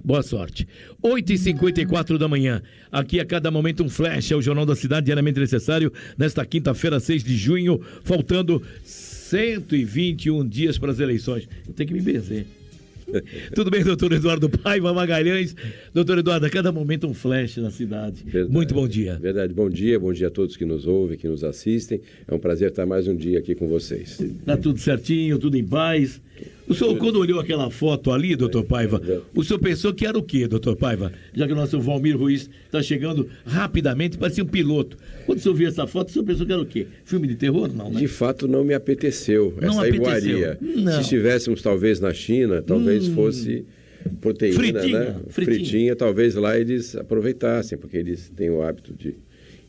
Boa sorte. 8h54 da manhã. Aqui a cada momento um flash. É o Jornal da Cidade, diariamente necessário. Nesta quinta-feira, 6 de junho, faltando 121 dias para as eleições. Eu tenho que me benzer. Tudo bem, doutor Eduardo Paiva Magalhães? Doutor Eduardo, a cada momento um flash na cidade. Verdade, muito bom dia. Verdade, bom dia a todos que nos ouvem, que nos assistem. É um prazer estar mais um dia aqui com vocês. Tá tudo certinho, tudo em paz. O senhor, quando olhou aquela foto ali, doutor Paiva, o senhor pensou que era o quê, doutor Paiva? Já que o nosso Valmir Ruiz está chegando rapidamente, parecia um piloto. Quando o senhor viu essa foto, o senhor pensou que era o quê? Filme de terror? Não, né? De fato, não me apeteceu Não essa apeteceu. iguaria. Não. Se estivéssemos, talvez, na China, talvez fosse proteína, Fritinha, né? fritinha. Talvez lá eles aproveitassem, porque eles têm o hábito de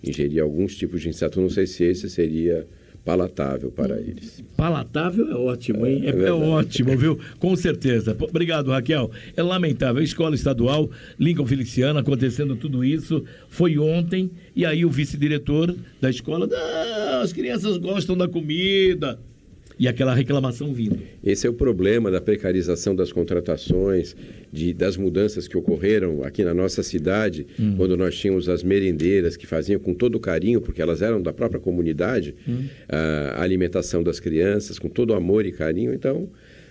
ingerir alguns tipos de inseto. Não sei se esse seria palatável para eles. Palatável é ótimo, hein? É ótimo, viu? Com certeza. Obrigado, Raquel. É lamentável. A escola estadual Lincoln Feliciano, acontecendo tudo isso, foi ontem, e aí o vice-diretor da escola, as crianças gostam da comida. E aquela reclamação vindo. Esse é o problema da precarização das contratações, das mudanças que ocorreram aqui na nossa cidade, quando nós tínhamos as merendeiras que faziam com todo carinho, porque elas eram da própria comunidade, a alimentação das crianças, com todo amor e carinho. Então,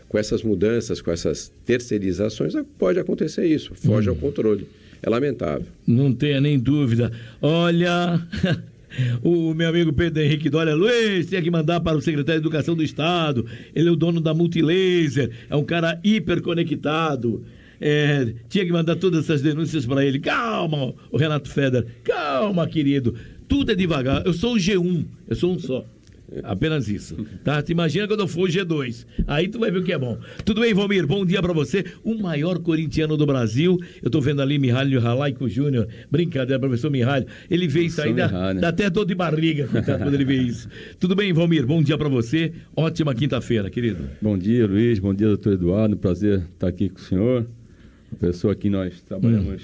com essas mudanças, com essas terceirizações, pode acontecer isso, foge ao controle. É lamentável. Não tenha nem dúvida. Olha... O meu amigo Pedro Henrique Dória, Luiz, tinha que mandar para o secretário de Educação do Estado. Ele é o dono da Multilaser, é um cara hiperconectado. Tinha que mandar todas essas denúncias para ele. Calma, o Renato Feder, calma, querido. Tudo é devagar. Eu sou o G1, eu sou um só. Apenas isso, tá? Te imagina quando eu for o G2. Aí tu vai ver o que é bom. Tudo bem, Valmir? Bom dia pra você. O maior corintiano do Brasil. Eu tô vendo ali Mihaly Halaico Júnior. Brincadeira, professor Mihaly. Ele vê isso aí, dá até dor de barriga quando ele vê isso. Tudo bem, Valmir? Bom dia pra você. Ótima quinta-feira, querido. Bom dia, Luiz. Bom dia, doutor Eduardo. Prazer estar aqui com o senhor. A pessoa que nós trabalhamos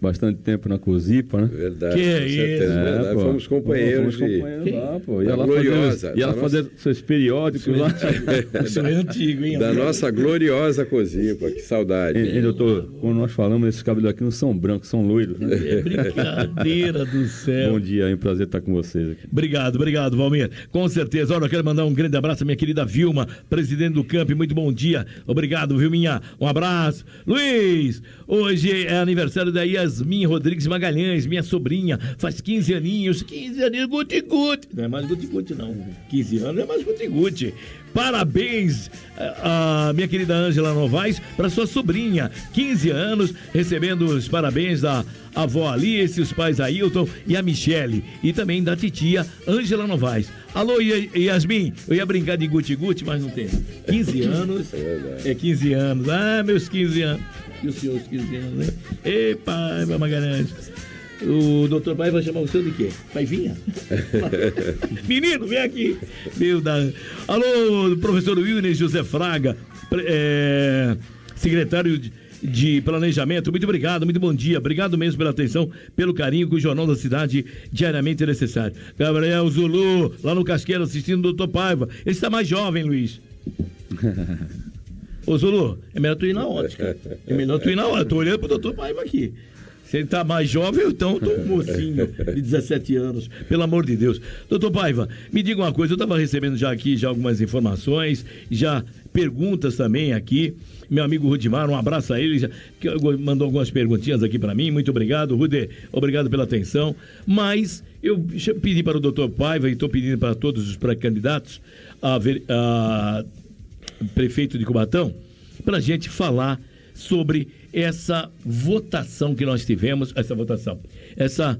bastante tempo na COSIPA, né? Verdade, que com certeza. Verdade. Fomos companheiros lá, pô. E ela gloriosa. E ela fazia seus periódicos lá. Isso é antigo, hein? Da nossa gloriosa COSIPA. Que saudade. E, doutor, quando nós falamos, esses cabelos aqui não são brancos, são loiros, né? É brincadeira do céu. Bom dia, é um prazer estar com vocês aqui. Obrigado, Valmir. Com certeza. Olha, eu quero mandar um grande abraço à minha querida Vilma, presidente do Camp. Muito bom dia. Obrigado, Vilminha. Um abraço. Luiz, hoje é aniversário da Yasmin Rodrigues Magalhães, minha sobrinha. Faz 15 aninhos. 15 aninhos, guti-guti. Não é mais guti-guti, não. 15 anos não é mais guti-guti. Parabéns, a minha querida Ângela Novaes, para sua sobrinha, 15 anos, recebendo os parabéns da avó Alice, os pais Ailton e a Michele, e também da titia Ângela Novaes. Alô, Yasmin, eu ia brincar de guti-guti, mas não tem. 15 anos, é 15 anos, meus 15 anos. E os seus 15 anos, né? Ei, pai, Magalhães. O doutor Pai vai chamar o senhor de quê? Paivinha? Menino, vem aqui. Meu Deus. Alô, professor Wilner José Fraga, secretário de Planejamento. Muito obrigado, muito bom dia. Obrigado mesmo pela atenção, pelo carinho que o Jornal da Cidade diariamente é necessário. Gabriel Zulu, lá no Casqueiro, assistindo o doutor Paiva. Ele está mais jovem, Luiz. Ô, Zulu, é melhor tu ir na ótica. Tô olhando pro doutor Paiva aqui. Se ele tá mais jovem, então eu tô um mocinho de 17 anos, pelo amor de Deus. Doutor Paiva, me diga uma coisa, eu estava recebendo já aqui algumas informações, já perguntas também aqui. Meu amigo Rudimar, um abraço a ele, que mandou algumas perguntinhas aqui para mim. Muito obrigado, Rude, obrigado pela atenção. Mas eu pedi para o doutor Paiva, e estou pedindo para todos os pré-candidatos a prefeito de Cubatão, para a gente falar sobre essa votação que nós tivemos, essa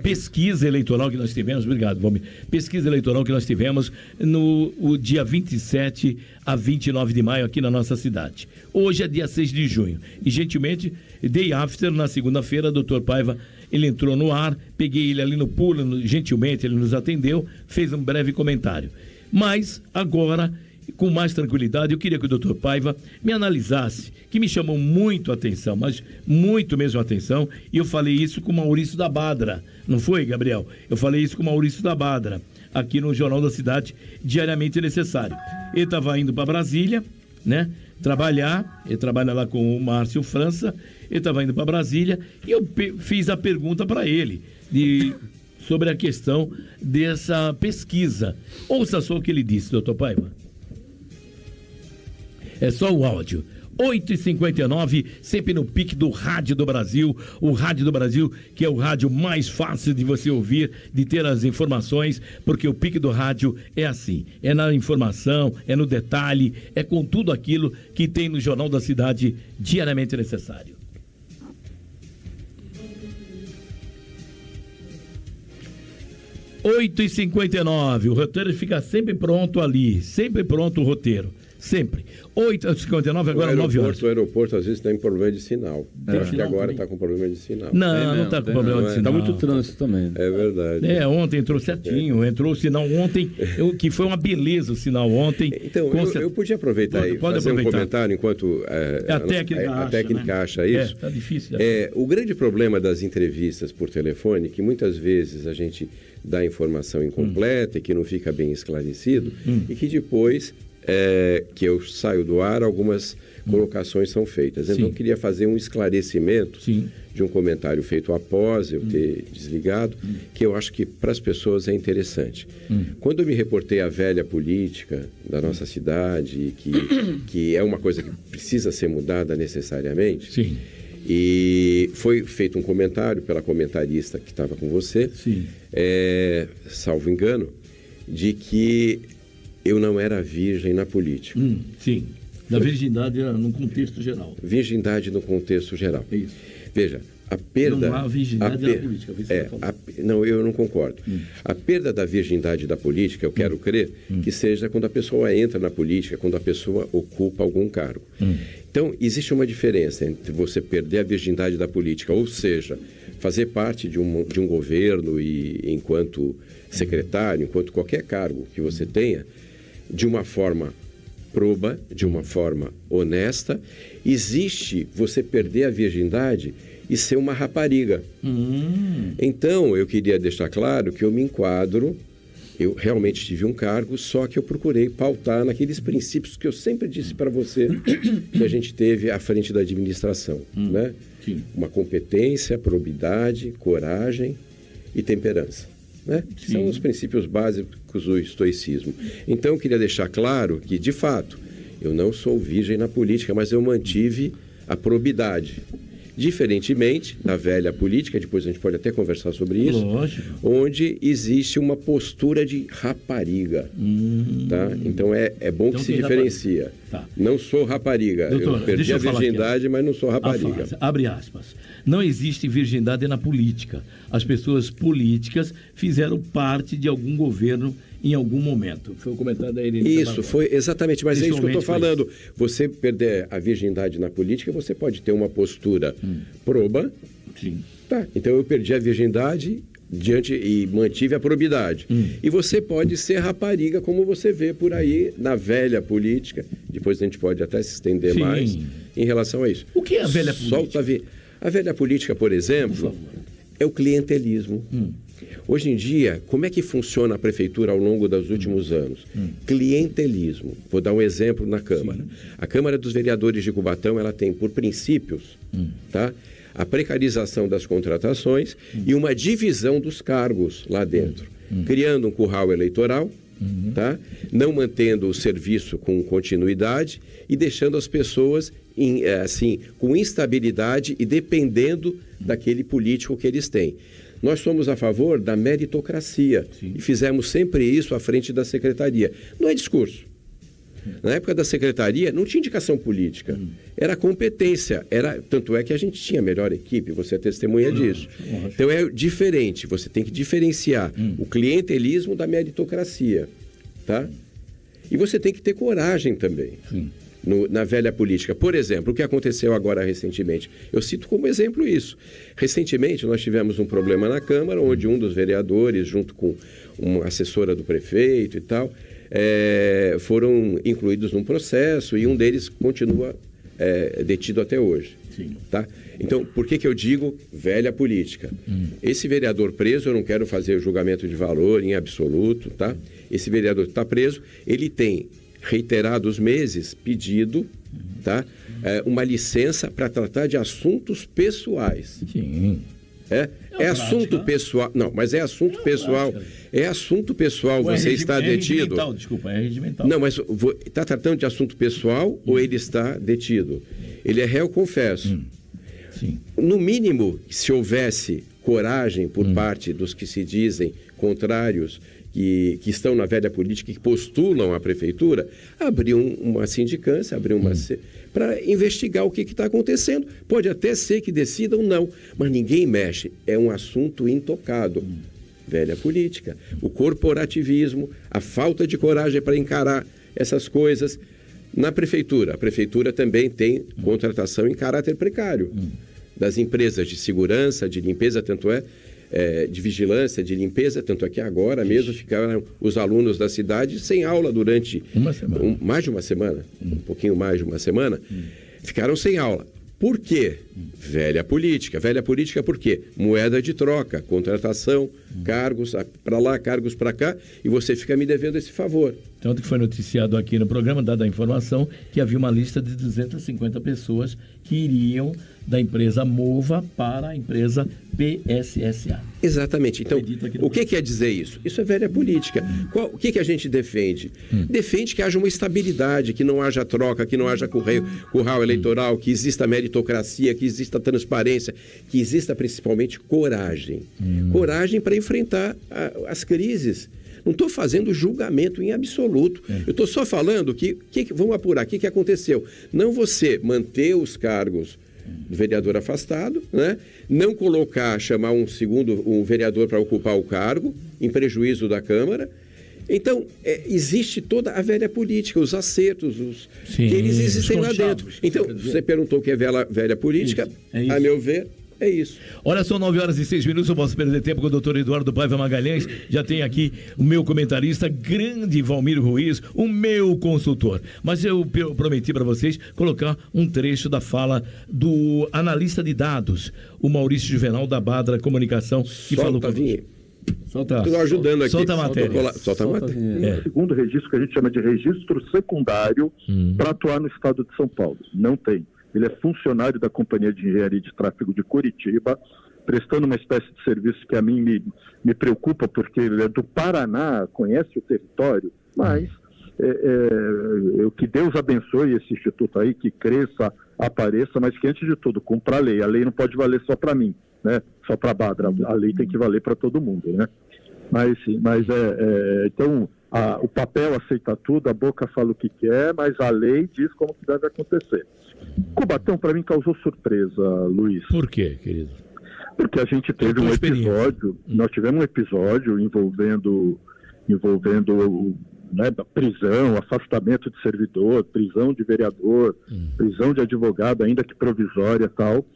pesquisa eleitoral que nós tivemos, obrigado, Valmir, pesquisa eleitoral que nós tivemos no dia 27 a 29 de maio aqui na nossa cidade. Hoje é dia 6 de junho e, gentilmente, day after, na segunda-feira, doutor Paiva, ele entrou no ar, peguei ele ali no pulo, gentilmente ele nos atendeu, fez um breve comentário. Mas, agora, com mais tranquilidade, eu queria que o doutor Paiva me analisasse, que me chamou muito a atenção, mas muito mesmo a atenção, e eu falei isso com o Maurício da Badra, não foi, Gabriel? Eu falei isso com o Maurício da Badra, aqui no Jornal da Cidade, diariamente necessário. Ele estava indo para Brasília, né? trabalhar, ele trabalha lá com o Márcio França, ele estava indo para Brasília, e eu fiz a pergunta para ele sobre a questão dessa pesquisa. Ouça só o que ele disse, doutor Paiva. É só o áudio. 8h59, sempre no pique do Rádio do Brasil, o Rádio do Brasil, que é o rádio mais fácil de você ouvir, de ter as informações, porque o pique do rádio é assim, é na informação, é no detalhe, é com tudo aquilo que tem no Jornal da Cidade diariamente necessário. — 8h59, o roteiro fica sempre pronto ali, sempre pronto o roteiro. Sempre. 8h59, agora 9 horas. O aeroporto às vezes tem problema de sinal. Tem Acho que sinal agora também? está com problema de sinal. Não está com problema de sinal. Está muito trânsito também. É verdade. Ontem entrou certinho, entrou o sinal ontem, que foi uma beleza o sinal ontem. Então, eu podia aproveitar e fazer um comentário enquanto a técnica acha isso. Está difícil. O grande problema das entrevistas por telefone, que muitas vezes a gente dá informação incompleta e que não fica bem esclarecido, e que depois... que eu saio do ar, algumas colocações são feitas. Então, eu queria fazer um esclarecimento de um comentário feito após eu ter desligado, que eu acho que para as pessoas é interessante. Quando eu me reportei à velha política da nossa cidade, que é uma coisa que precisa ser mudada necessariamente, e foi feito um comentário pela comentarista que estava com você, salvo engano, de que eu não era virgem na política. Sim, da virgindade no contexto geral. Virgindade no contexto geral. É isso. Veja, a perda... Não há virgindade na política. Não, eu não concordo. A perda da virgindade da política, eu quero crer, que seja quando a pessoa entra na política, quando a pessoa ocupa algum cargo. Então, existe uma diferença entre você perder a virgindade da política, ou seja, fazer parte de um governo e enquanto secretário, enquanto qualquer cargo que você tenha, de uma forma proba, de uma forma honesta. Existe você perder a virgindade e ser uma rapariga. Então, eu queria deixar claro que eu me enquadro, eu realmente tive um cargo, só que eu procurei pautar naqueles princípios que eu sempre disse para você que a gente teve à frente da administração, né? Uma competência, probidade, coragem e temperança. Né? São os princípios básicos do estoicismo. Então, eu queria deixar claro que, de fato, eu não sou virgem na política, mas eu mantive a probidade. Diferentemente da velha política, depois a gente pode até conversar sobre isso, onde existe uma postura de rapariga. Tá? Então, é bom que se diferencia. Não sou rapariga. Doutora, eu perdi a virgindade, mas não sou rapariga. Abre aspas. Não existe virgindade na política. As pessoas políticas fizeram parte de algum governo em algum momento. Foi o comentário da Irene. Isso, foi exatamente. Mas é isso que eu estou falando. Você perder a virgindade na política, você pode ter uma postura proba. Tá. Então, eu perdi a virgindade e mantive a probidade. E você pode ser rapariga, como você vê por aí na velha política. Depois a gente pode até se estender mais em relação a isso. O que é a velha política? A velha política, por exemplo, é o clientelismo. Hoje em dia, como é que funciona a prefeitura ao longo dos últimos anos? Clientelismo. Vou dar um exemplo na Câmara. A Câmara dos Vereadores de Cubatão, ela tem por princípios, tá? A precarização das contratações e uma divisão dos cargos lá dentro, criando um curral eleitoral, tá? Não mantendo o serviço com continuidade e deixando as pessoas com instabilidade e dependendo daquele político que eles têm. Nós somos a favor da meritocracia e fizemos sempre isso à frente da secretaria. Não é discurso. Na época da secretaria, não tinha indicação política. Era competência. Tanto é que a gente tinha a melhor equipe, você é testemunha disso. Então, é diferente. Você tem que diferenciar o clientelismo da meritocracia. Tá? E você tem que ter coragem também. Na velha política. Por exemplo, o que aconteceu agora recentemente. Eu cito como exemplo isso. Recentemente, nós tivemos um problema na Câmara, onde um dos vereadores, junto com uma assessora do prefeito e tal, foram incluídos num processo e um deles continua detido até hoje. Tá? Então, por que eu digo velha política? Esse vereador preso, eu não quero fazer julgamento de valor em absoluto, tá? Esse vereador que está preso, ele tem reiterados meses pedido tá? Uma licença para tratar de assuntos pessoais. Sim. É assunto pessoal. Não, mas é assunto pessoal. É assunto pessoal, você está detido. Desculpa, é regimental. Não, mas está tratando de assunto pessoal ou ele está detido? Ele é réu, confesso. Sim. No mínimo, se houvesse coragem por parte dos que se dizem contrários, que estão na velha política, que postulam a prefeitura, abrir uma sindicância, para investigar o que está acontecendo. Pode até ser que decidam não, mas ninguém mexe. É um assunto intocado. Velha política. O corporativismo, a falta de coragem para encarar essas coisas. Na prefeitura, a prefeitura também tem contratação em caráter precário. Das empresas de segurança, de limpeza, tanto de vigilância, de limpeza, tanto é que agora mesmo ficaram os alunos da cidade sem aula durante mais de uma semana, um pouquinho mais de uma semana, ficaram sem aula. Por quê? Velha política. Velha política por quê? Moeda de troca, contratação, cargos para lá, cargos para cá, e você fica me devendo esse favor. Tanto que foi noticiado aqui no programa, dada a informação, que havia uma lista de 250 pessoas que iriam da empresa Mova para a empresa PSSA. Exatamente. Então, o que quer dizer isso? Isso é velha política. O que a gente defende? Defende que haja uma estabilidade, que não haja troca, que não haja curral eleitoral, que exista meritocracia, que exista transparência, que exista principalmente coragem. Coragem para enfrentar as crises. Não estou fazendo julgamento em absoluto. Eu estou só falando vamos apurar, o que aconteceu? Não você manter os cargos do vereador afastado, né? Não chamar um vereador para ocupar o cargo, em prejuízo da Câmara. Então, existe toda a velha política, os acertos, que eles existem lá dentro. Então, você perguntou o que é velha política, a meu ver, é isso. Olha, são 9h06, eu posso perder tempo com o doutor Eduardo Paiva Magalhães. Já tem aqui o meu comentarista, grande Valmir Ruiz, o meu consultor. Mas eu prometi para vocês colocar um trecho da fala do analista de dados, o Maurício Juvenal da Badra Comunicação, que falou com a gente. Estou ajudando aqui. Solta a matéria. Solta a matéria. O segundo registro que a gente chama de registro secundário para atuar no estado de São Paulo. Não tem. Ele é funcionário da Companhia de Engenharia de Tráfego de Curitiba, prestando uma espécie de serviço que a mim me preocupa, porque ele é do Paraná, conhece o território, mas que Deus abençoe esse instituto aí, que cresça, apareça, mas que antes de tudo cumpra a lei. A lei não pode valer só para mim, né? Só para a Badra, a lei tem que valer para todo mundo, né? Então, o papel aceita tudo, a boca fala o que quer, mas a lei diz como que deve acontecer. Cubatão, para mim, causou surpresa, Luiz. Por quê, querido? Porque a gente teve um episódio, nós tivemos um episódio envolvendo prisão, afastamento de servidor, prisão de vereador, prisão de advogado, ainda que provisória e tal.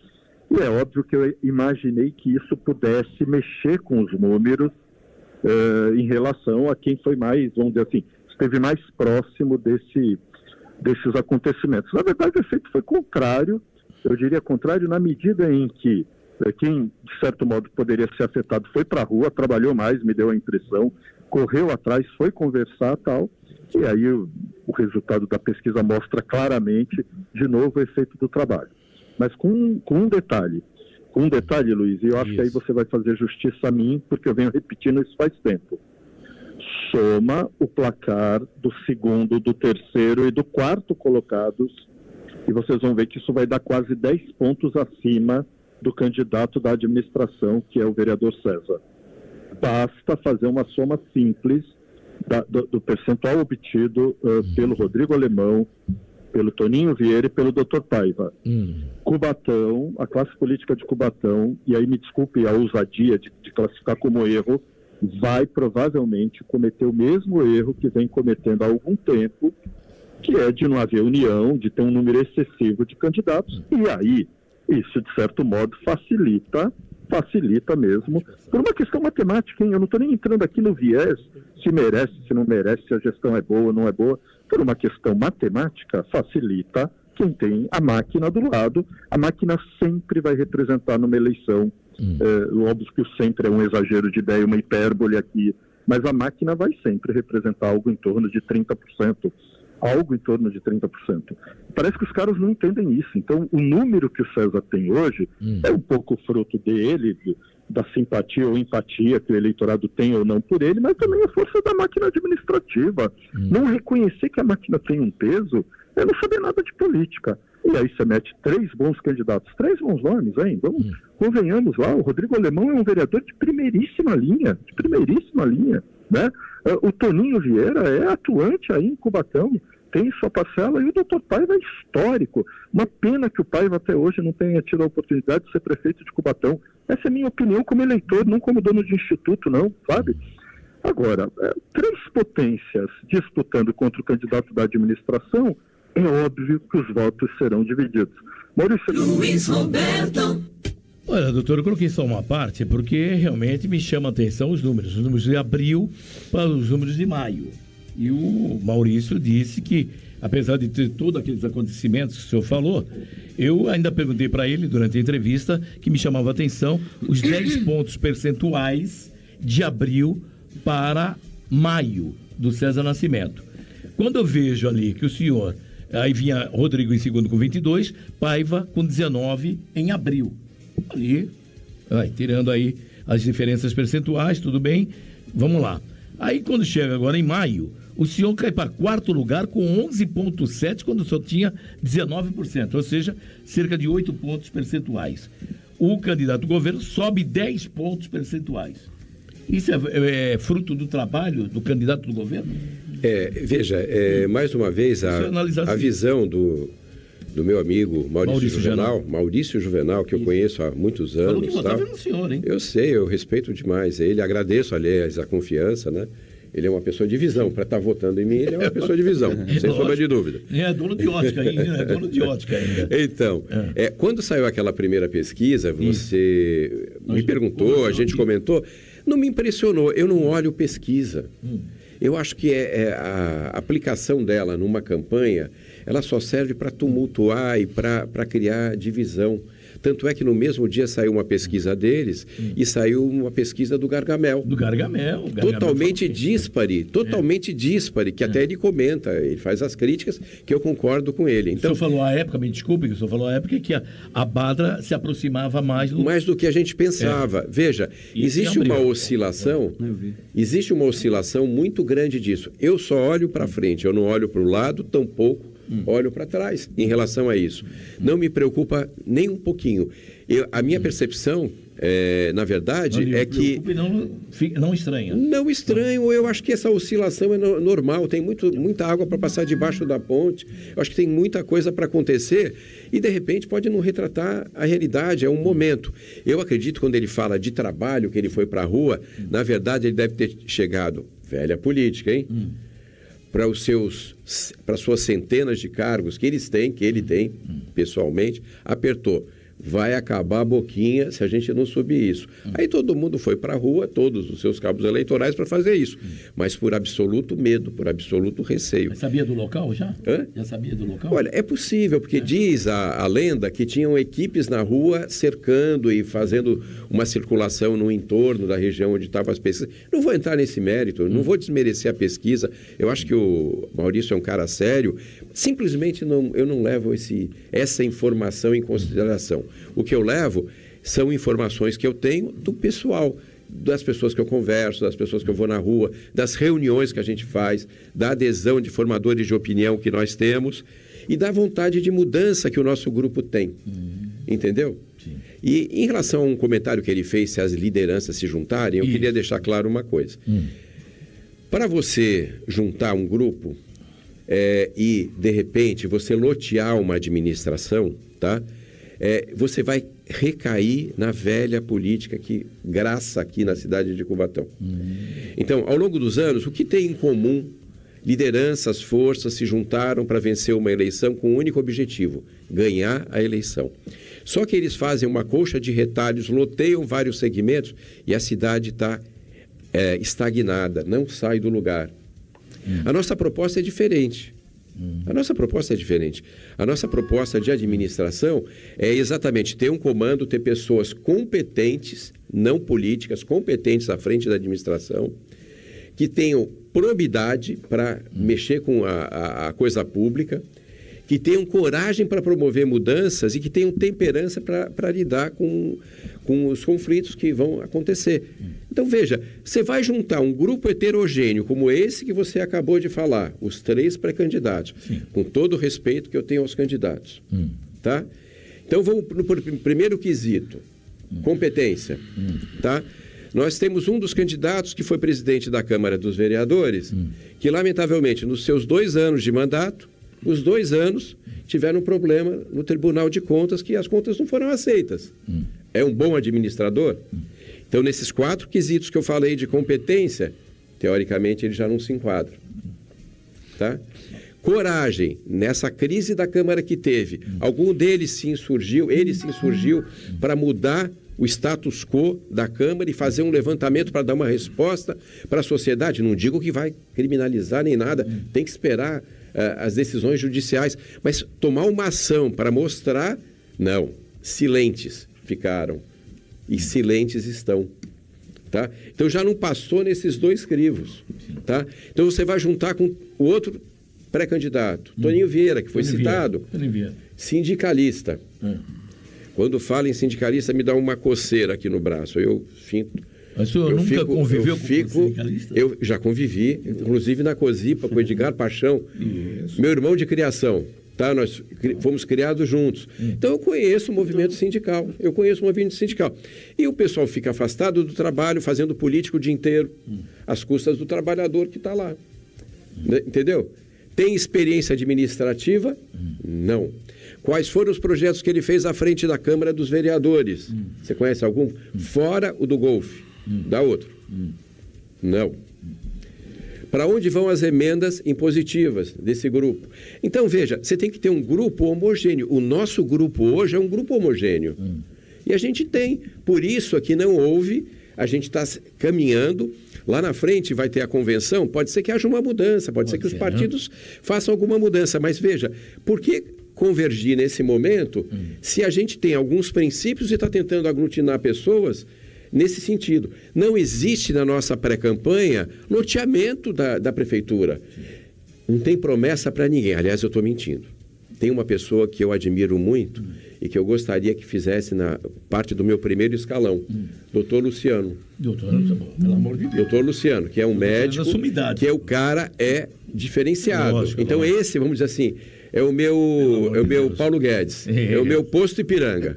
E é óbvio que eu imaginei que isso pudesse mexer com os números em relação a quem foi mais, vamos dizer assim, esteve mais próximo desses acontecimentos. Na verdade, o efeito foi contrário, eu diria contrário, na medida em que quem, de certo modo, poderia ser afetado foi para a rua, trabalhou mais, me deu a impressão, correu atrás, foi conversar e tal, e aí o resultado da pesquisa mostra claramente, de novo, o efeito do trabalho. Mas com um detalhe, Luiz, e eu acho que aí você vai fazer justiça a mim, porque eu venho repetindo isso faz tempo. Soma o placar do segundo, do terceiro e do quarto colocados, e vocês vão ver que isso vai dar quase 10 pontos acima do candidato da administração, que é o vereador César. Basta fazer uma soma simples do percentual obtido pelo Rodrigo Alemão, pelo Toninho Vieira e pelo Dr. Paiva. Cubatão, a classe política de Cubatão, e aí me desculpe a ousadia de classificar como erro, vai provavelmente cometer o mesmo erro que vem cometendo há algum tempo, que é de não haver união, de ter um número excessivo de candidatos, e aí isso, de certo modo, facilita mesmo, por uma questão matemática, hein? Eu não estou nem entrando aqui no viés, se merece, se não merece, se a gestão é boa ou não é boa, por uma questão matemática, facilita quem tem a máquina do lado. A máquina sempre vai representar numa eleição, óbvio que o sempre é um exagero de ideia, uma hipérbole aqui, mas a máquina vai sempre representar algo em torno de 30% algo em torno de 30%. Parece que os caras não entendem isso. Então, o número que o César tem hoje é um pouco fruto dele, da simpatia ou empatia que o eleitorado tem ou não por ele, mas também a força da máquina administrativa. Não reconhecer que a máquina tem um peso é não saber nada de política. E aí você mete 3 bons candidatos, 3 bons nomes, hein? Vamos, convenhamos lá, o Rodrigo Alemão é um vereador de primeiríssima linha, né? O Toninho Vieira é atuante aí em Cubatão, tem sua parcela, e o doutor Paiva é histórico. Uma pena que o Paiva até hoje não tenha tido a oportunidade de ser prefeito de Cubatão. Essa é a minha opinião como eleitor, não como dono de instituto, não, sabe? Agora, 3 potências disputando contra o candidato da administração, é óbvio que os votos serão divididos. Maurício... Luiz Roberto. Olha, doutor, eu coloquei só uma parte porque realmente me chama a atenção os números de abril para os números de maio. E o Maurício disse que, apesar de ter todos aqueles acontecimentos que o senhor falou, eu ainda perguntei para ele durante a entrevista que me chamava a atenção os 10 pontos percentuais de abril para maio do César Nascimento. Quando eu vejo ali que o senhor, aí vinha Rodrigo em segundo com 22, Paiva com 19 em abril. Ali, tirando aí as diferenças percentuais, tudo bem, vamos lá. Aí quando chega agora em maio, o senhor cai para 4º lugar com 11,7%, quando só tinha 19%, ou seja, cerca de 8 pontos percentuais. O candidato do governo sobe 10 pontos percentuais. Isso é fruto do trabalho do candidato do governo? Veja, mais uma vez, a visão do meu amigo Maurício Juvenal, que eu conheço há muitos anos. Falou que votava no senhor, hein? Eu sei, eu respeito demais ele, agradeço, aliás, a confiança, né? Ele é uma pessoa de visão, para estar votando em mim, ele é uma pessoa de visão, sem sombra de dúvida. É dono de ótica ainda, Então, quando saiu aquela primeira pesquisa, você me perguntou, a gente comentou, não me impressionou, eu não olho pesquisa. Eu acho que a aplicação dela numa campanha, ela só serve para tumultuar e para criar divisão. Tanto é que no mesmo dia saiu uma pesquisa deles e saiu uma pesquisa do Gargamel. Totalmente díspare, que até ele comenta, ele faz as críticas, que eu concordo com ele. Então, o senhor falou à época, me desculpe, que a Badra se aproximava mais do que a gente pensava. Veja, existe uma oscilação muito grande disso. Eu só olho para frente, eu não olho para o lado, tampouco olho para trás em relação a isso. Não me preocupa nem um pouquinho. A minha percepção, na verdade, é que... Não estranha. Não estranho. Eu acho que essa oscilação é normal. Tem muita água para passar debaixo da ponte. Eu acho que tem muita coisa para acontecer e, de repente, pode não retratar a realidade. É um momento. Eu acredito, quando ele fala de trabalho, que ele foi para a rua, na verdade, ele deve ter chegado... Velha política, hein? Para suas centenas de cargos que ele tem, pessoalmente, apertou. Vai acabar a boquinha se a gente não subir isso. Aí todo mundo foi para a rua, todos os seus cabos eleitorais, para fazer isso. Mas por absoluto medo, por absoluto receio. Mas sabia do local já? Hã? Já sabia do local? Olha, é possível, porque diz a lenda que tinham equipes na rua cercando e fazendo uma circulação no entorno da região onde estavam as pesquisas. Não vou entrar nesse mérito, não vou desmerecer a pesquisa. Eu acho que o Maurício é um cara sério. Simplesmente eu não levo essa informação em consideração. O que eu levo são informações que eu tenho do pessoal, das pessoas que eu converso, das pessoas que eu vou na rua, das reuniões que a gente faz, da adesão de formadores de opinião que nós temos e da vontade de mudança que o nosso grupo tem. Entendeu? Sim. E em relação a um comentário que ele fez, se as lideranças se juntarem, eu queria deixar claro uma coisa. Para você juntar um grupo e, de repente, você lotear uma administração, tá? Você vai recair na velha política que graça aqui na cidade de Cubatão. Então, ao longo dos anos, o que tem em comum? Lideranças, forças se juntaram para vencer uma eleição com um único objetivo: ganhar a eleição. Só que eles fazem uma colcha de retalhos, loteiam vários segmentos e a cidade está estagnada, não sai do lugar. A nossa proposta é diferente. A nossa proposta de administração é exatamente ter um comando, ter pessoas competentes, não políticas, competentes à frente da administração, que tenham probidade para mexer com a coisa pública, que tenham coragem para promover mudanças e que tenham temperança para lidar com os conflitos que vão acontecer. Então, veja, você vai juntar um grupo heterogêneo como esse que você acabou de falar, os 3 pré-candidatos, com todo o respeito que eu tenho aos candidatos. Tá? Então, vamos para o primeiro quesito, competência. Tá? Nós temos um dos candidatos que foi presidente da Câmara dos Vereadores, que, lamentavelmente, nos seus 2 anos de mandato, os 2 anos tiveram um problema no Tribunal de Contas, que as contas não foram aceitas. É um bom administrador? Então, nesses 4 quesitos que eu falei de competência, teoricamente, ele já não se enquadra. Tá? Coragem, nessa crise da Câmara que teve, algum deles se insurgiu, ele se insurgiu para mudar o status quo da Câmara e fazer um levantamento para dar uma resposta para a sociedade. Não digo que vai criminalizar nem nada, tem que esperar as decisões judiciais, mas tomar uma ação para mostrar, não, silentes ficaram e silentes estão. Tá? Então já não passou nesses 2 crivos. Tá? Então você vai juntar com o outro pré-candidato, Toninho Vieira, que foi citado, sindicalista. Quando fala em sindicalista, me dá uma coceira aqui no braço. Eu finto. Mas o senhor nunca conviveu com sindicalista? Eu já convivi, inclusive na COSIPA, com o Edgar Paixão, meu irmão de criação. Tá? Nós fomos criados juntos. Então, eu conheço o movimento sindical. E o pessoal fica afastado do trabalho, fazendo político o dia inteiro, às custas do trabalhador que está lá. Entendeu? Tem experiência administrativa? Não. Quais foram os projetos que ele fez à frente da Câmara dos Vereadores? Você conhece algum? Fora o do Golfe. Dá outro? Não. Para onde vão as emendas impositivas desse grupo? Então, veja, você tem que ter um grupo homogêneo. O nosso grupo hoje é um grupo homogêneo. E a gente tem. Por isso aqui não houve, a gente está caminhando. Lá na frente vai ter a convenção, pode ser que haja uma mudança, pode ser que os partidos façam alguma mudança. Mas veja, por que convergir nesse momento se a gente tem alguns princípios e está tentando aglutinar pessoas nesse sentido? Não existe na nossa pré-campanha loteamento da prefeitura. Não tem promessa para ninguém. Aliás, eu estou mentindo. Tem uma pessoa que eu admiro muito e que eu gostaria que fizesse na parte do meu primeiro escalão, doutor Luciano. Pelo amor de Deus. Doutor Luciano, que é um médico, que é o cara diferenciado. Lógico, então esse, vamos dizer assim, é o meu Paulo Guedes, é o meu posto Ipiranga.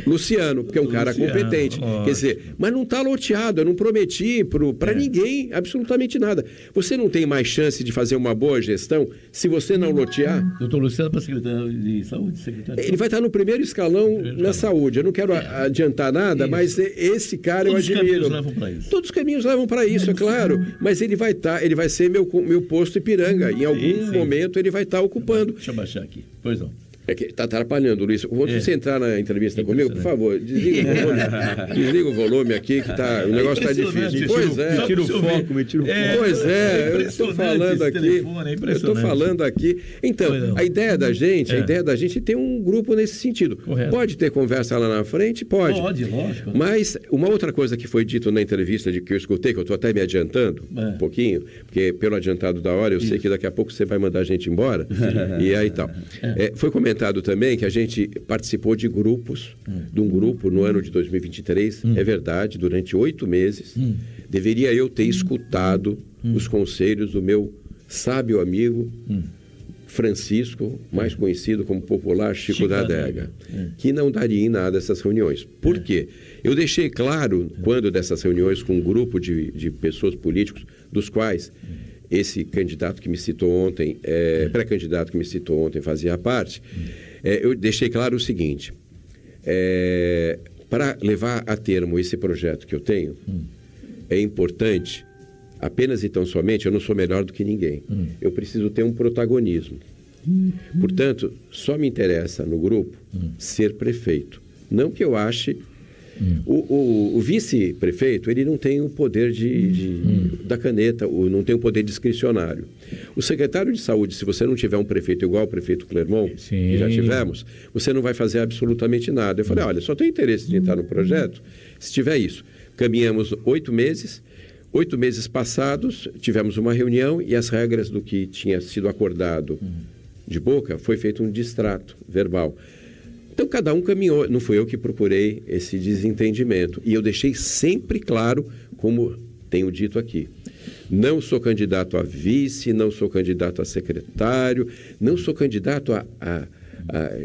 Luciano, porque é um cara competente. Lógico. Quer dizer, mas não está loteado, eu não prometi para ninguém absolutamente nada. Você não tem mais chance de fazer uma boa gestão se você não lotear? Doutor Luciano para secretário de saúde, secretário. Ele vai estar no primeiro escalão na saúde. Eu não quero adiantar nada, mas esse cara Todos eu admiro. Os caminhos levam para isso. Todos os caminhos levam para isso, é claro. Mas ele vai ser meu posto Ipiranga. Em algum momento ele vai estar ocupando. Deixa eu baixar aqui. Pois não. É que está atrapalhando, Luiz. Quando você entrar na entrevista comigo, por favor, desliga o volume. Desliga o volume aqui, que o negócio está difícil. Pois é. Tira o foco, me tira o foco. Pois é, eu estou falando aqui. Eu estou falando aqui. Então, a ideia da gente é ter um grupo nesse sentido. Correto. Pode ter conversa lá na frente? Pode. Pode, lógico. Mas uma outra coisa que foi dito na entrevista que eu escutei, que eu estou até me adiantando um pouquinho, porque pelo adiantado da hora, eu sei que daqui a pouco você vai mandar a gente embora. E aí tal. Foi comentado também que a gente participou de um grupo no ano de 2023, é verdade, durante 8 meses. Deveria eu ter escutado os conselhos do meu sábio amigo Francisco, mais conhecido como popular Chico da Adega, que não daria em nada essas reuniões. Por quê? Eu deixei claro, quando dessas reuniões com um grupo de pessoas políticos, dos quais esse candidato que me citou ontem, pré-candidato que me citou ontem fazia parte, eu deixei claro o seguinte, para levar a termo esse projeto que eu tenho, é importante, apenas e tão somente, eu não sou melhor do que ninguém, eu preciso ter um protagonismo. Portanto, só me interessa no grupo ser prefeito. Não que eu ache... O vice-prefeito, ele não tem o poder da caneta, não tem o poder discricionário. O secretário de saúde, se você não tiver um prefeito igual ao prefeito Clermont, que já tivemos, você não vai fazer absolutamente nada. Eu falei, olha, só tenho interesse de entrar no projeto se tiver isso. Caminhamos 8 meses, 8 meses passados, tivemos uma reunião e as regras do que tinha sido acordado de boca foi feito um distrato verbal. Então, cada um caminhou. Não fui eu que procurei esse desentendimento. E eu deixei sempre claro, como tenho dito aqui, não sou candidato a vice, não sou candidato a secretário, não sou candidato a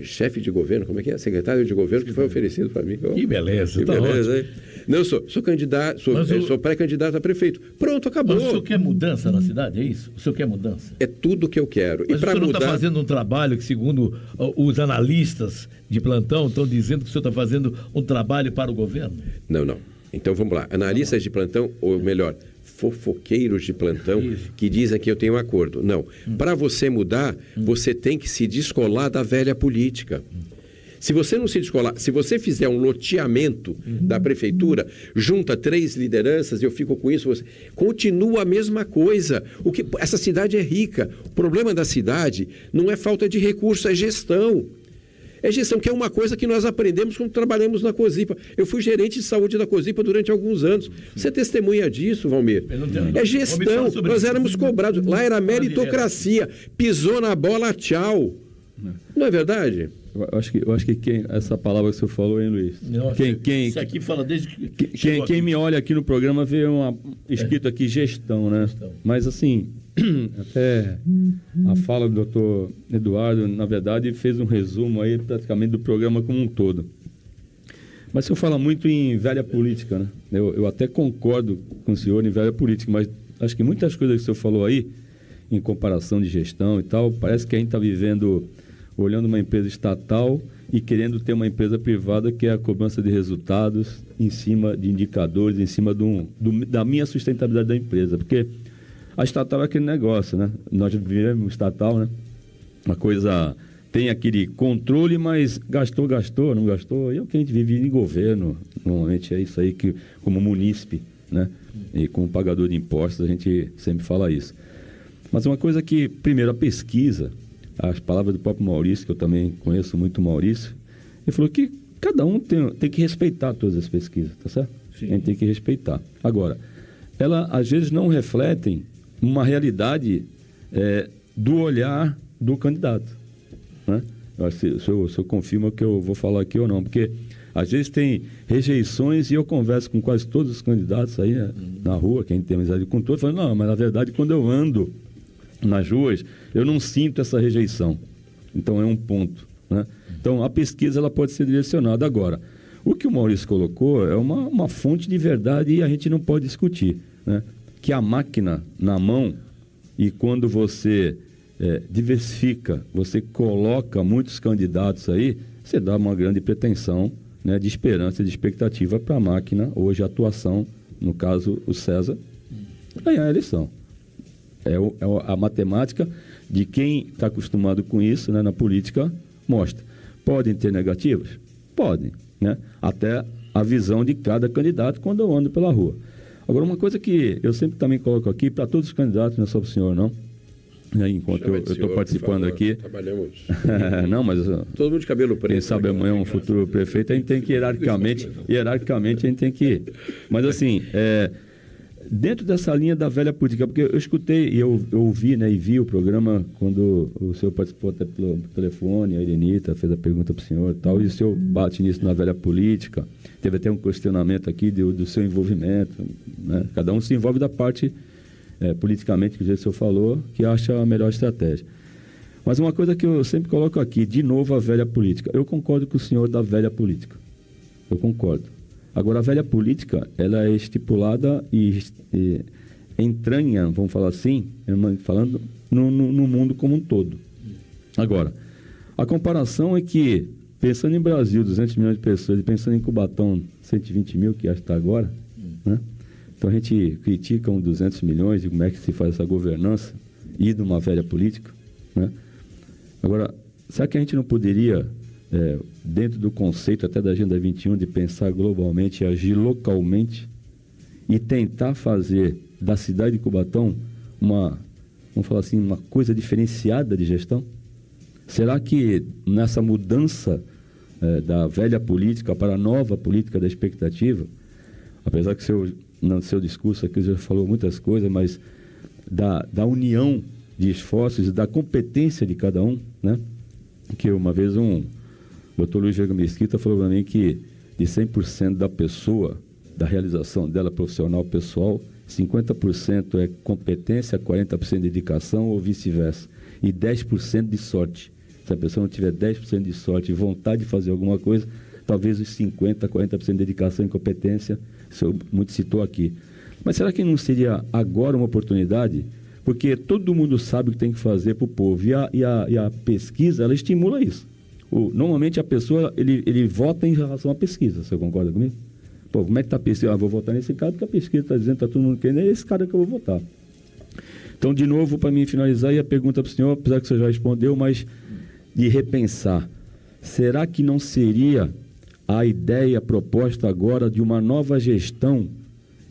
chefe de governo, como é que é? Secretário de governo que foi oferecido para mim. Que beleza, que tá beleza, ótimo. hein? Não, sou candidato, sou pré-candidato a prefeito. Pronto, acabou. Mas o senhor quer mudança na cidade, é isso? O senhor quer mudança? É tudo que eu quero. Mas e o para senhor não mudar... está fazendo um trabalho que, segundo os analistas de plantão, estão dizendo que o senhor está fazendo um trabalho para o governo? Não. Então vamos lá. Analistas de plantão, ou melhor, fofoqueiros de plantão, que dizem que eu tenho um acordo. Não. Para você mudar, você tem que se descolar da velha política. Se você não se descolar, se você fizer um loteamento da prefeitura, junta 3 lideranças, eu fico com isso, continua a mesma coisa. Essa cidade é rica. O problema da cidade não é falta de recurso, é gestão. É gestão, que é uma coisa que nós aprendemos quando trabalhamos na COSIPA. Eu fui gerente de saúde da COSIPA durante alguns anos. Você testemunha disso, Valmir? É gestão. Nós éramos cobrados. Lá era meritocracia. Pisou na bola, tchau. Não é verdade? Eu acho que essa palavra que você falou, hein, Luiz? Isso aqui fala desde que... Quem me olha aqui no programa vê escrito aqui gestão, né? Mas assim, até a fala do doutor Eduardo, na verdade, fez um resumo aí praticamente do programa como um todo. Mas o senhor fala muito em velha política, né? Eu até concordo com o senhor em velha política, mas acho que muitas coisas que o senhor falou aí, em comparação de gestão e tal, parece que a gente está vivendo... olhando uma empresa estatal e querendo ter uma empresa privada, que é a cobrança de resultados em cima de indicadores, em cima da minha sustentabilidade da empresa. Porque a estatal é aquele negócio, né? Nós vivemos estatal, né? Uma coisa... tem aquele controle, mas gastou, não gastou. E é o que a gente vive em governo. Normalmente é isso aí que, como munícipe, né? E como pagador de impostos, a gente sempre fala isso. Mas uma coisa que, primeiro, a pesquisa... as palavras do próprio Maurício, que eu também conheço muito o Maurício, ele falou que cada um tem que respeitar todas as pesquisas, tá certo? Sim. A gente tem que respeitar. Agora, elas às vezes não refletem uma realidade do olhar do candidato, né? Eu acho que o senhor confirma que eu vou falar aqui ou não, porque às vezes tem rejeições e eu converso com quase todos os candidatos aí, né, na rua, quem tem amizade com todos, falando, não, mas na verdade quando eu ando nas ruas, eu não sinto essa rejeição. Então, é um ponto, né? Então, a pesquisa ela pode ser direcionada. Agora, o que o Maurício colocou é uma fonte de verdade e a gente não pode discutir, né? Que a máquina na mão, e quando você diversifica, você coloca muitos candidatos aí, você dá uma grande pretensão, né, de esperança, de expectativa para a máquina, hoje a atuação, no caso o César, ganhar a eleição. É a matemática de quem está acostumado com isso, né, na política, mostra. Podem ter negativas? Podem, né? Até a visão de cada candidato quando eu ando pela rua. Agora, uma coisa que eu sempre também coloco aqui, para todos os candidatos, não é só para o senhor, não. Enquanto eu estou participando aqui... Trabalhamos. Não, mas... todo mundo de cabelo preto. Quem sabe amanhã um futuro prefeito, a gente tem que hierarquicamente a gente tem que ir. Mas assim... dentro dessa linha da velha política, porque eu escutei e eu ouvi, né, e vi o programa quando o senhor participou até pelo telefone, a Irenita fez a pergunta para o senhor e tal, e o senhor bate nisso na velha política, teve até um questionamento aqui do seu envolvimento, né? Cada um se envolve da parte politicamente, que o senhor falou, que acha a melhor estratégia. Mas uma coisa que eu sempre coloco aqui, de novo a velha política, eu concordo com o senhor da velha política, eu concordo. Agora, a velha política, ela é estipulada e entranha, vamos falar assim, falando no mundo como um todo. Agora, a comparação é que, pensando em Brasil, 200 milhões de pessoas, e pensando em Cubatão, 120 mil, que acho que está agora, né? Então a gente critica 200 milhões e como é que se faz essa governança e de uma velha política, né? Agora, será que a gente não poderia... dentro do conceito até da Agenda 21, de pensar globalmente e agir localmente e tentar fazer da cidade de Cubatão vamos falar assim, uma coisa diferenciada de gestão? Será que nessa mudança da velha política para a nova política da expectativa, apesar que o senhor no seu discurso aqui, você falou muitas coisas, mas da união de esforços e da competência de cada um, né? Que uma vez Dr. Luiz Veiga Mesquita falou para mim que de 100% da pessoa, da realização dela profissional, pessoal, 50% é competência, 40% de dedicação ou vice-versa. E 10% de sorte. Se a pessoa não tiver 10% de sorte e vontade de fazer alguma coisa, talvez os 50%, 40% de dedicação e competência, isso muito citou aqui. Mas será que não seria agora uma oportunidade? Porque todo mundo sabe o que tem que fazer para o povo. E a pesquisa, ela estimula isso. Normalmente a pessoa, ele vota em relação à pesquisa. Você concorda comigo? Pô, como é que está a pesquisa? Vou votar nesse cara porque a pesquisa está dizendo que está todo mundo querendo, é esse cara que eu vou votar. Então, de novo, para mim finalizar, e a pergunta para o senhor, apesar que você já respondeu, mas de repensar. Será que não seria a ideia proposta agora de uma nova gestão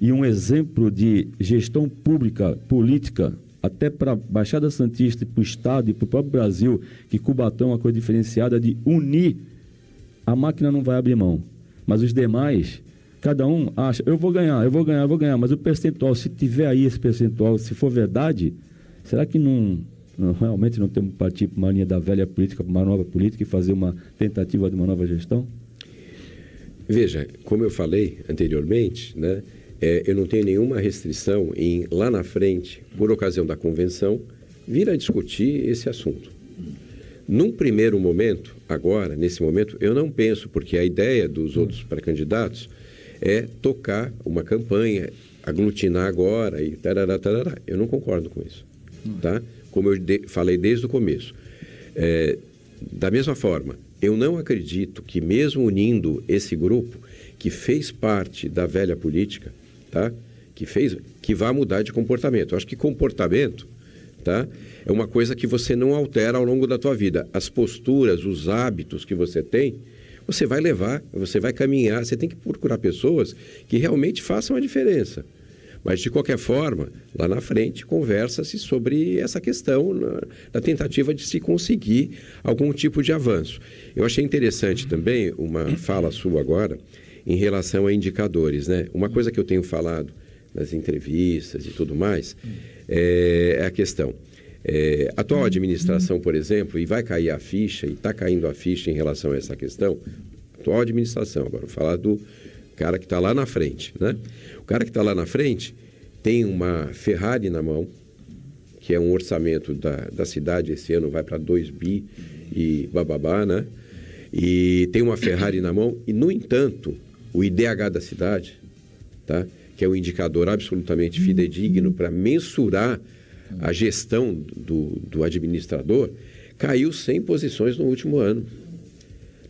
e um exemplo de gestão pública, política, até para a Baixada Santista, para o Estado e para o próprio Brasil, que Cubatão é uma coisa diferenciada de unir? A máquina não vai abrir mão, mas os demais, cada um acha, eu vou ganhar, mas o percentual, se tiver aí esse percentual, se for verdade, será que realmente não temos que partir para uma linha da velha política, para uma nova política e fazer uma tentativa de uma nova gestão? Veja, como eu falei anteriormente, né, eu não tenho nenhuma restrição em, lá na frente, por ocasião da convenção, vir a discutir esse assunto. Num primeiro momento, agora, nesse momento, eu não penso, porque a ideia dos outros pré-candidatos é tocar uma campanha, aglutinar agora e tarará, tarará. Eu não concordo com isso, tá? Como eu falei desde o começo. Da mesma forma, eu não acredito que mesmo unindo esse grupo que fez parte da velha política, tá? Que vá mudar de comportamento. Eu acho que comportamento, tá? É uma coisa que você não altera ao longo da tua vida. As posturas, os hábitos que você tem, você vai levar, você vai caminhar. Você tem que procurar pessoas que realmente façam a diferença. Mas, de qualquer forma, lá na frente, conversa-se sobre essa questão na tentativa de se conseguir algum tipo de avanço. Eu achei interessante também uma fala sua agora em relação a indicadores, né? Uma coisa que eu tenho falado nas entrevistas e tudo mais é a questão. A atual administração, por exemplo, e vai cair a ficha, e está caindo a ficha em relação a essa questão, atual administração, agora vou falar do cara que está lá na frente, né? O cara que está lá na frente tem uma Ferrari na mão, que é um orçamento da cidade, esse ano vai para 2 bi e bababá, né? E tem uma Ferrari na mão e, no entanto, o IDH da cidade, tá? Que é um indicador absolutamente fidedigno para mensurar a gestão do administrador, caiu 100 posições no último ano.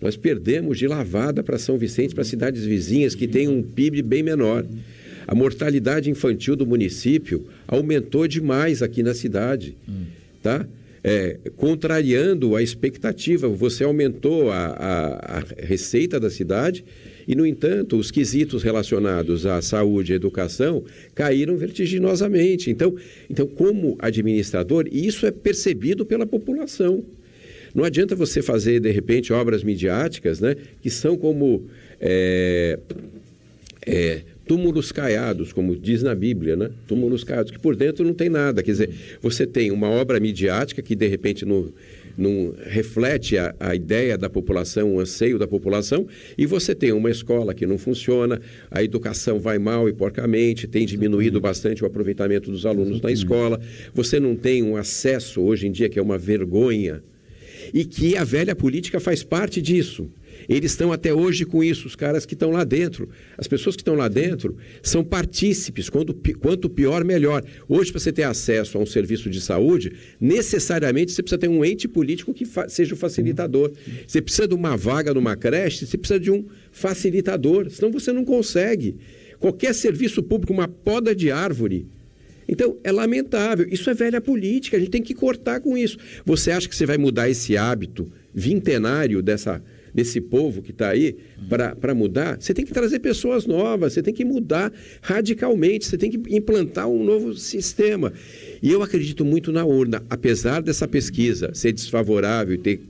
Nós perdemos de lavada para São Vicente, para cidades vizinhas que têm um PIB bem menor. A mortalidade infantil do município aumentou demais aqui na cidade, tá? Contrariando a expectativa, você aumentou a receita da cidade e, no entanto, os quesitos relacionados à saúde e à educação caíram vertiginosamente. Então, como administrador, isso é percebido pela população. Não adianta você fazer, de repente, obras midiáticas, né, que são como túmulos caiados, como diz na Bíblia, né? Túmulos caiados, que por dentro não tem nada. Quer dizer, você tem uma obra midiática que, de repente, não reflete a ideia da população, o anseio da população, e você tem uma escola que não funciona, a educação vai mal e porcamente, tem diminuído bastante o aproveitamento dos alunos na escola, você não tem um acesso, hoje em dia, que é uma vergonha, e que a velha política faz parte disso. Eles estão até hoje com isso, os caras que estão lá dentro. As pessoas que estão lá dentro são partícipes, quanto pior, melhor. Hoje, para você ter acesso a um serviço de saúde, necessariamente você precisa ter um ente político que seja o facilitador. Você precisa de uma vaga numa creche, você precisa de um facilitador, senão você não consegue. Qualquer serviço público, uma poda de árvore. Então, é lamentável. Isso é velha política, a gente tem que cortar com isso. Você acha que você vai mudar esse hábito vintenário desse povo que está aí para mudar? Você tem que trazer pessoas novas, você tem que mudar radicalmente, você tem que implantar um novo sistema. E eu acredito muito na urna. Apesar dessa pesquisa ser desfavorável e ter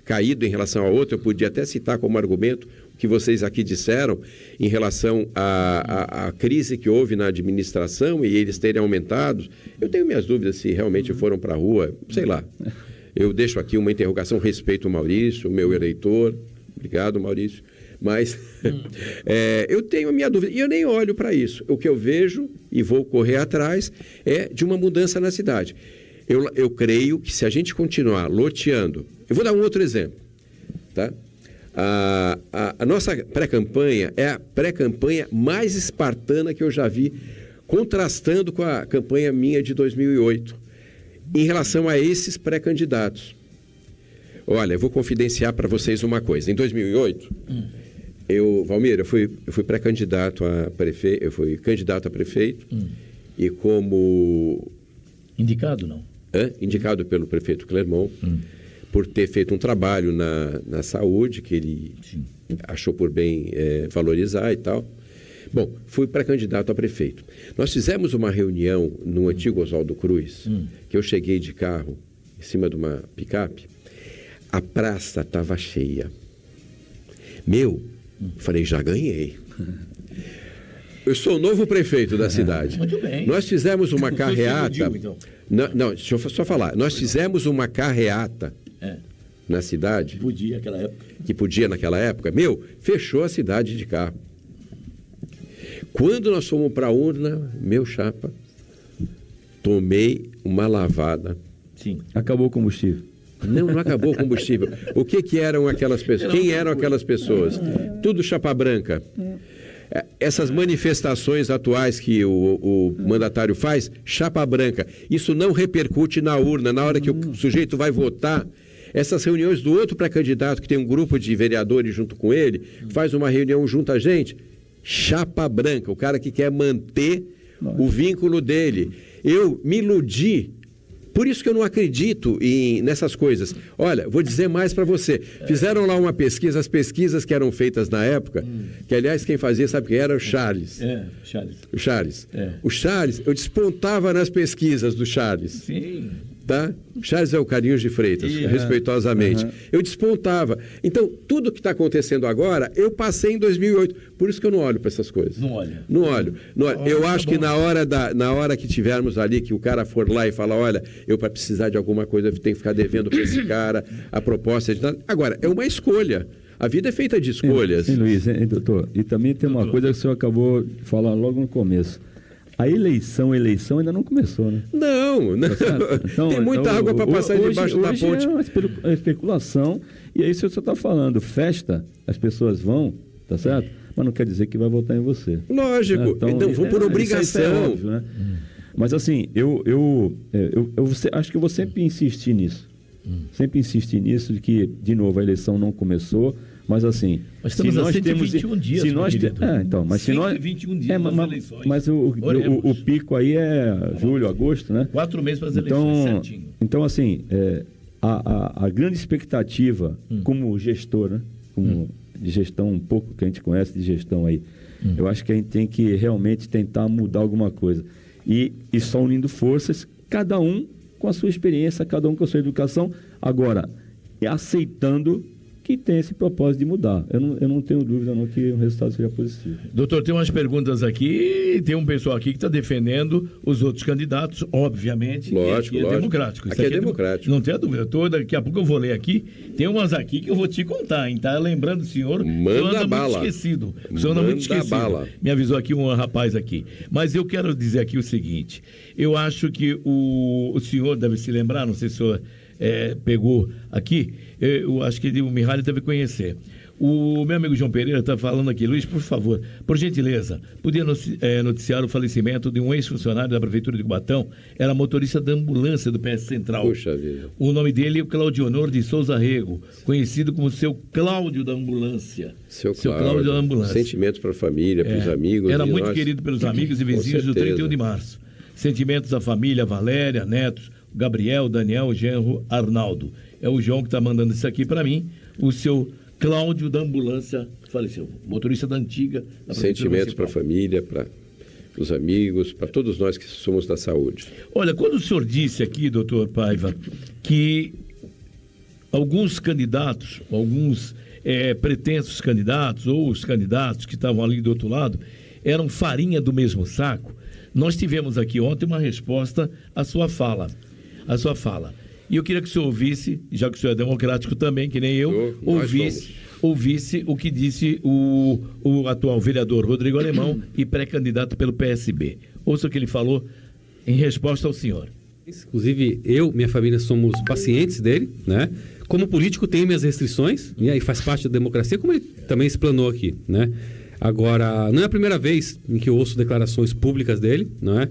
caído em relação a outra, eu podia até citar como argumento que vocês aqui disseram em relação à crise que houve na administração e eles terem aumentado. Eu tenho minhas dúvidas se realmente foram para a rua, sei lá. Eu deixo aqui uma interrogação, respeito ao Maurício, o meu eleitor. Obrigado, Maurício. Mas eu tenho a minha dúvida e eu nem olho para isso. O que eu vejo e vou correr atrás é de uma mudança na cidade. Eu creio que se a gente continuar loteando... Eu vou dar um outro exemplo, tá? A nossa pré-campanha é a pré-campanha mais espartana que eu já vi, contrastando com a campanha minha de 2008, em relação a esses pré-candidatos. Olha, eu vou confidenciar para vocês uma coisa. Em 2008, Valmir, eu fui pré-candidato a prefeito, eu fui candidato a prefeito e como... Indicado, não? Indicado pelo prefeito Clermont, por ter feito um trabalho na saúde, que ele achou por bem valorizar e tal. Bom, fui pré-candidato a prefeito. Nós fizemos uma reunião no antigo Oswaldo Cruz, que eu cheguei de carro em cima de uma picape. A praça estava cheia. Falei, já ganhei. Eu sou o novo prefeito da cidade. Muito bem. Nós fizemos uma carreata... Você iludiu, então. Não, deixa eu só falar. Nós fizemos uma carreata na cidade. Que podia naquela época. Fechou a cidade de carro. Quando nós fomos para a urna, chapa, tomei uma lavada. Sim. Acabou o combustível. Não acabou o combustível. O que eram aquelas pessoas? Quem eram aquelas pessoas? Tudo chapa branca. Essas manifestações atuais que o mandatário faz, chapa branca, isso não repercute na urna, na hora que o sujeito vai votar. Essas reuniões do outro pré-candidato, que tem um grupo de vereadores junto com ele, faz uma reunião junto a gente, chapa branca, o cara que quer manter o vínculo dele. Eu me iludi. Por isso que eu não acredito nessas coisas. Olha, vou dizer mais para você. Fizeram lá uma pesquisa, as pesquisas que eram feitas na época, que aliás quem fazia, sabe quem era? O Charles. Charles. O Charles. O Charles, eu despontava nas pesquisas do Charles. Sim. Tá? Charles é o Carinhos de Freitas, respeitosamente. Eu despontava. Então, tudo que está acontecendo agora, eu passei em 2008. Por isso que eu não olho para essas coisas. Não olha. Não olho. Eu acho que na hora que tivermos ali, que o cara for lá e falar, olha, eu para precisar de alguma coisa, eu tenho que ficar devendo para esse cara, a proposta é de nada. Agora, é uma escolha. A vida é feita de escolhas. Sim, Luiz, doutor. E também tem uma coisa que o senhor acabou de falar logo no começo. A eleição ainda não começou, né? Não. Tá então, tem muita água para passar debaixo da ponte. É uma especulação. E aí, se você está falando festa, as pessoas vão, tá certo? Mas não quer dizer que vai votar em você. Lógico. Né? Então vou por obrigação. Isso é óbvio, né? Mas assim, eu acho que eu vou sempre insistir nisso. Sempre insistir nisso, de que, de novo, a eleição não começou. Mas assim, mas se nós temos 121 dias, se nós mas se nós 121 dias para as eleições. Mas o pico aí é julho, agosto, né? 4 meses para as eleições, certinho. Então assim, a grande expectativa como gestor, né? Como de gestão, um pouco que a gente conhece de gestão aí, eu acho que a gente tem que realmente tentar mudar alguma coisa e só unindo forças, cada um com a sua experiência, cada um com a sua educação, agora aceitando que tem esse propósito de mudar. Eu não tenho dúvida não que o resultado seja positivo. Doutor, tem umas perguntas aqui, tem um pessoal aqui que está defendendo os outros candidatos, obviamente. Lógico, é democrático. Aqui é democrático. Não tenha dúvida. Daqui a pouco eu vou ler aqui. Tem umas aqui que eu vou te contar, hein? Tá lembrando o senhor? Manda bala. Muito esquecido. O senhor anda muito esquecido. Bala. Me avisou aqui um rapaz aqui. Mas eu quero dizer aqui o seguinte. Eu acho que o senhor deve se lembrar, não sei se o senhor pegou aqui, eu acho que o Mihaly deve conhecer. O meu amigo João Pereira está falando aqui. Luiz, por favor, por gentileza, podia noticiar o falecimento de um ex-funcionário da Prefeitura de Cubatão, era motorista da ambulância do PS Central. Puxa vida. O nome dele é o Claudionor de Souza Rego, conhecido como seu Cláudio da Ambulância. Seu Cláudio da Ambulância. Sentimentos para a família, para os amigos. Era muito querido pelos amigos e vizinhos do 31 de março. Sentimentos à família, Valéria, netos, Gabriel, Daniel, Genro, Arnaldo. É o João que está mandando isso aqui para mim. O seu Cláudio da Ambulância faleceu. Motorista da antiga. Da Sentimentos para a família, para os amigos, para todos nós que somos da saúde. Olha, quando o senhor disse aqui, doutor Paiva, que alguns candidatos, alguns pretensos candidatos ou os candidatos que estavam ali do outro lado eram farinha do mesmo saco. Nós tivemos aqui ontem uma resposta à sua fala. E eu queria que o senhor ouvisse, já que o senhor é democrático também, que nem eu, ouvisse o que disse o atual vereador Rodrigo Alemão e pré-candidato pelo PSB. Ouça o que ele falou em resposta ao senhor. Inclusive, minha família somos pacientes dele, né? Como político, tenho minhas restrições, e aí faz parte da democracia, como ele também explanou aqui, né? Agora, não é a primeira vez em que eu ouço declarações públicas dele, né?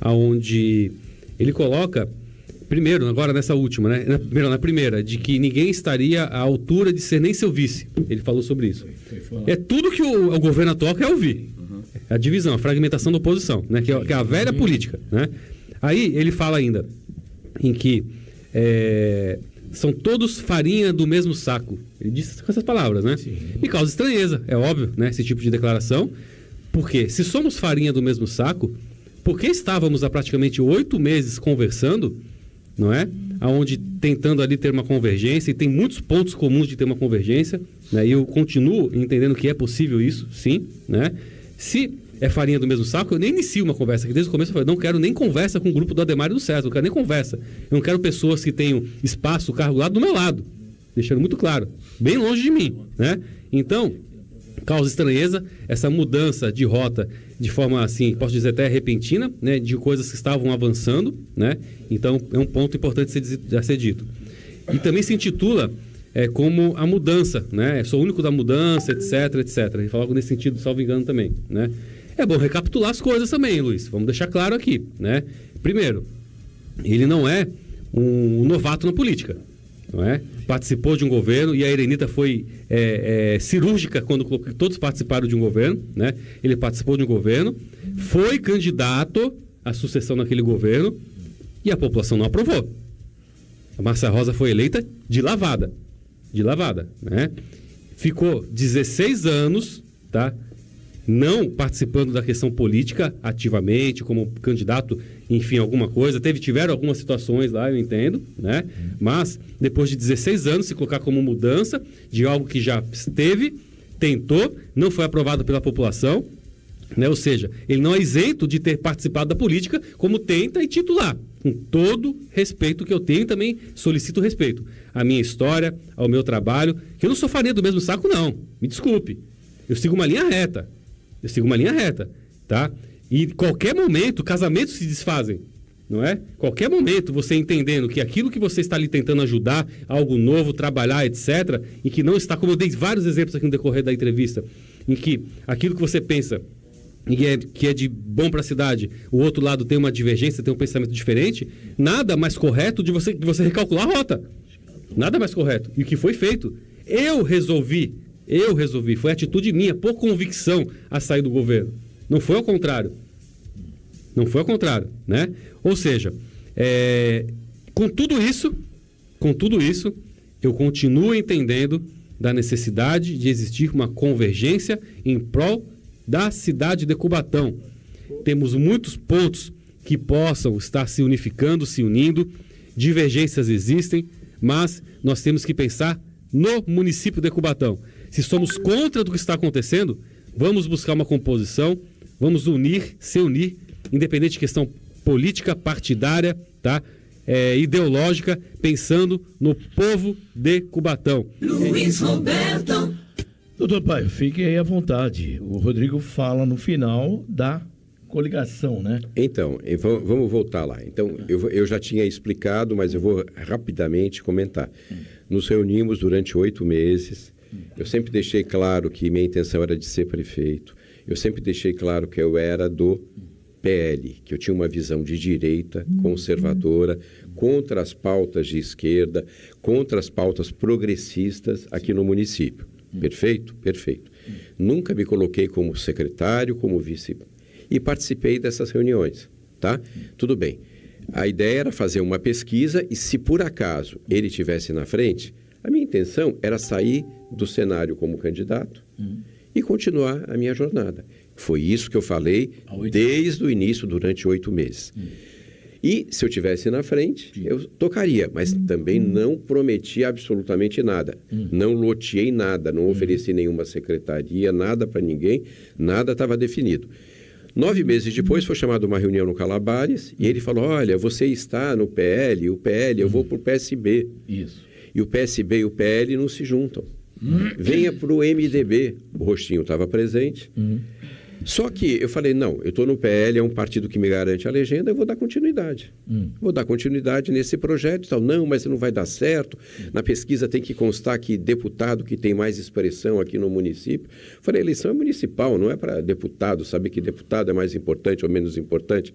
Onde ele coloca, primeiro, agora nessa última, né? Na primeira, de que ninguém estaria à altura de ser nem seu vice. Ele falou sobre isso. É tudo que o governo atual quer ouvir. A divisão, a fragmentação da oposição, né? Que é a velha política, né? Aí ele fala ainda em que são todos farinha do mesmo saco. Ele disse com essas palavras, né? Sim. Me causa estranheza, é óbvio, né? Esse tipo de declaração. Porque se somos farinha do mesmo saco, por que estávamos há praticamente 8 meses conversando, não é? Onde tentando ali ter uma convergência, e tem muitos pontos comuns de ter uma convergência, né? E eu continuo entendendo que é possível isso, sim, né? Se é farinha do mesmo saco, eu nem inicio uma conversa, que desde o começo eu falei, não quero nem conversa com o grupo do Ademar e do César, não quero nem conversa. Eu não quero pessoas que tenham espaço, cargo lá do meu lado, deixando muito claro, bem longe de mim, né? Então, causa estranheza essa mudança de rota de forma, assim, posso dizer até repentina, né? De coisas que estavam avançando, né? Então, é um ponto importante a ser dito. E também se intitula como a mudança, né? Sou o único da mudança, etc, etc. Ele fala algo nesse sentido, salvo engano também, né? É bom recapitular as coisas também, Luiz. Vamos deixar claro aqui, né? Primeiro, ele não é um novato na política, não é? Participou de um governo e a Erenita foi cirúrgica quando todos participaram de um governo, né? Ele participou de um governo, foi candidato à sucessão naquele governo e a população não aprovou. A Márcia Rosa foi eleita de lavada, né? Ficou 16 anos, tá? Não participando da questão política ativamente, como candidato, enfim, alguma coisa. Tiveram algumas situações lá, eu entendo, né? Mas, depois de 16 anos, se colocar como mudança de algo que já esteve, tentou, não foi aprovado pela população, né? Ou seja, ele não é isento de ter participado da política, como tenta e titular. Com todo respeito que eu tenho, também solicito respeito à minha história, ao meu trabalho, que eu não sou farinha do mesmo saco, não. Me desculpe. Eu sigo uma linha reta, tá? E qualquer momento, casamentos se desfazem, não é? Qualquer momento, você entendendo que aquilo que você está ali tentando ajudar, algo novo, trabalhar, etc., e que não está, como eu dei vários exemplos aqui no decorrer da entrevista, em que aquilo que você pensa que é de bom para a cidade, o outro lado tem uma divergência, tem um pensamento diferente, nada mais correto de você recalcular a rota. Nada mais correto. E o que foi feito? Eu resolvi, foi atitude minha, por convicção, a sair do governo. Não foi ao contrário, né? Ou seja, com tudo isso, eu continuo entendendo da necessidade de existir uma convergência em prol da cidade de Cubatão. Temos muitos pontos que possam estar se unificando, se unindo, divergências existem, mas nós temos que pensar no município de Cubatão. Se somos contra do que está acontecendo, vamos buscar uma composição, vamos se unir, independente de questão política, partidária, tá? Ideológica, pensando no povo de Cubatão. Luiz Roberto. Doutor Paiva, fique aí à vontade. O Rodrigo fala no final da coligação, né? Então, vamos voltar lá. Então, eu já tinha explicado, mas eu vou rapidamente comentar. Nos reunimos durante 8 meses. Eu sempre deixei claro que minha intenção era de ser prefeito. Eu sempre deixei claro que eu era do PL, que eu tinha uma visão de direita, conservadora, contra as pautas de esquerda, contra as pautas progressistas aqui no município. Perfeito? Perfeito. Nunca me coloquei como secretário, como vice. E participei dessas reuniões, tá? Tudo bem. A ideia era fazer uma pesquisa e, se por acaso ele estivesse na frente, a minha intenção era sair do cenário como candidato e continuar a minha jornada. Foi isso que eu falei desde o início, durante 8 meses. E se eu tivesse na frente, eu tocaria, mas também não prometi absolutamente nada. Não loteei nada, não ofereci nenhuma secretaria, nada para ninguém, nada estava definido. 9 meses depois foi chamada uma reunião no Calabares e ele falou, olha, você está no PL, o PL, eu vou para o PSB. Isso. E o PSB e o PL não se juntam. Venha para o MDB. O Rostinho estava presente. Só que eu falei, não, eu estou no PL, é um partido que me garante a legenda, eu vou dar continuidade. Vou dar continuidade nesse projeto e tal. Não, mas não vai dar certo. Na pesquisa tem que constar que deputado que tem mais expressão aqui no município. Falei, eleição é municipal, não é para deputado, saber que deputado é mais importante ou menos importante.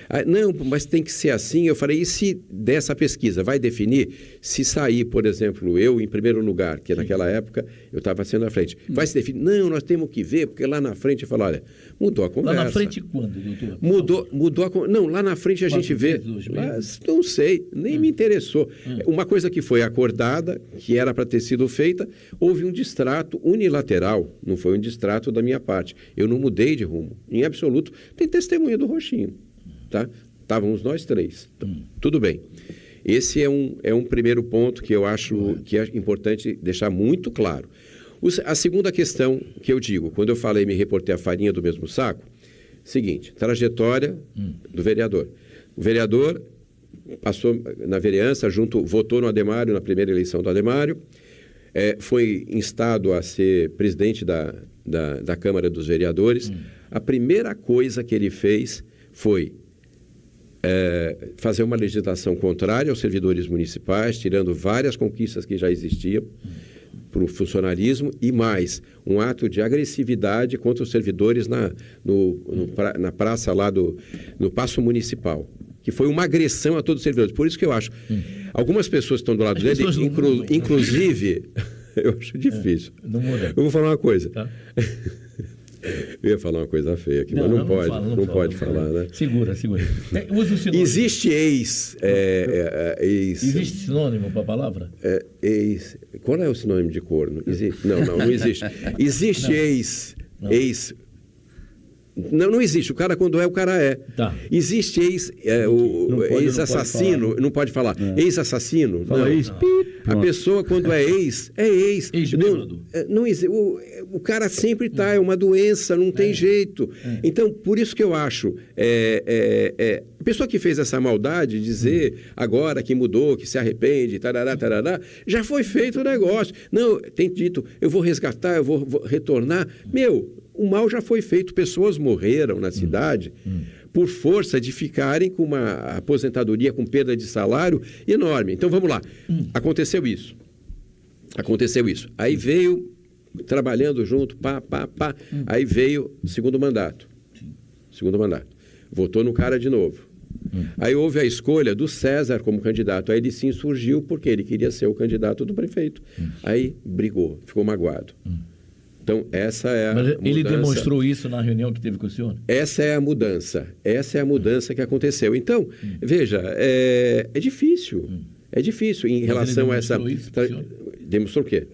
Ah, não, mas tem que ser assim. Eu falei, e se dessa pesquisa vai definir se sair, por exemplo, eu em primeiro lugar, que naquela época eu estava sendo à frente. Vai se definir? Não, nós temos que ver, porque lá na frente eu falo, olha, mudou a conversa. Lá na frente quando, doutor? Mudou a Não, lá na frente a gente vê. Não sei, nem me interessou. Uma coisa que foi acordada, que era para ter sido feita, houve um distrato unilateral, não foi um distrato da minha parte. Eu não mudei de rumo, em absoluto. Tem testemunha do Rochinho. Tá? Estávamos nós 3. Tudo bem. Esse é um primeiro ponto que eu acho que é importante deixar muito claro. A segunda questão que eu digo, quando eu falei me reportei a farinha do mesmo saco, seguinte, trajetória do vereador. O vereador passou na vereança, votou no Ademário, na primeira eleição do Ademário, foi instado a ser presidente da Câmara dos Vereadores. A primeira coisa que ele fez foi fazer uma legislação contrária aos servidores municipais, tirando várias conquistas que já existiam para o funcionalismo e mais um ato de agressividade contra os servidores na praça lá no Paço Municipal, que foi uma agressão a todos os servidores. Por isso que eu acho, algumas pessoas estão do lado dele, inclusive, eu acho difícil. Não muda. Eu vou falar uma coisa. Tá. Eu ia falar uma coisa feia aqui, mas não pode falar, né? Segura. Usa o sinônimo. Existe Existe sinônimo para a palavra? Qual é o sinônimo de corno? Não existe. Existe ex. Não existe. O cara, quando o cara é. Tá. Existe ex-assassino. Não pode falar. Ex-assassino. Fala ex. A pessoa, quando é ex, é ex. Não, o cara sempre está, é uma doença, não tem jeito. Então, por isso que eu acho, a pessoa que fez essa maldade, dizer agora que mudou, que se arrepende, tarará, já foi feito o negócio. Não, tem dito, eu vou resgatar, eu vou retornar. O mal já foi feito, pessoas morreram na cidade por força de ficarem com uma aposentadoria com perda de salário enorme. Então, vamos lá. Aconteceu isso. Aí veio, trabalhando junto, aí veio segundo mandato. Votou no cara de novo. Aí houve a escolha do César como candidato. Aí ele se insurgiu porque ele queria ser o candidato do prefeito. Aí brigou, ficou magoado. Então, essa é a mudança. Ele demonstrou isso na reunião que teve com o senhor? Essa é a mudança que aconteceu. Então, veja, é difícil. É difícil em relação a essa... Demonstrou o quê?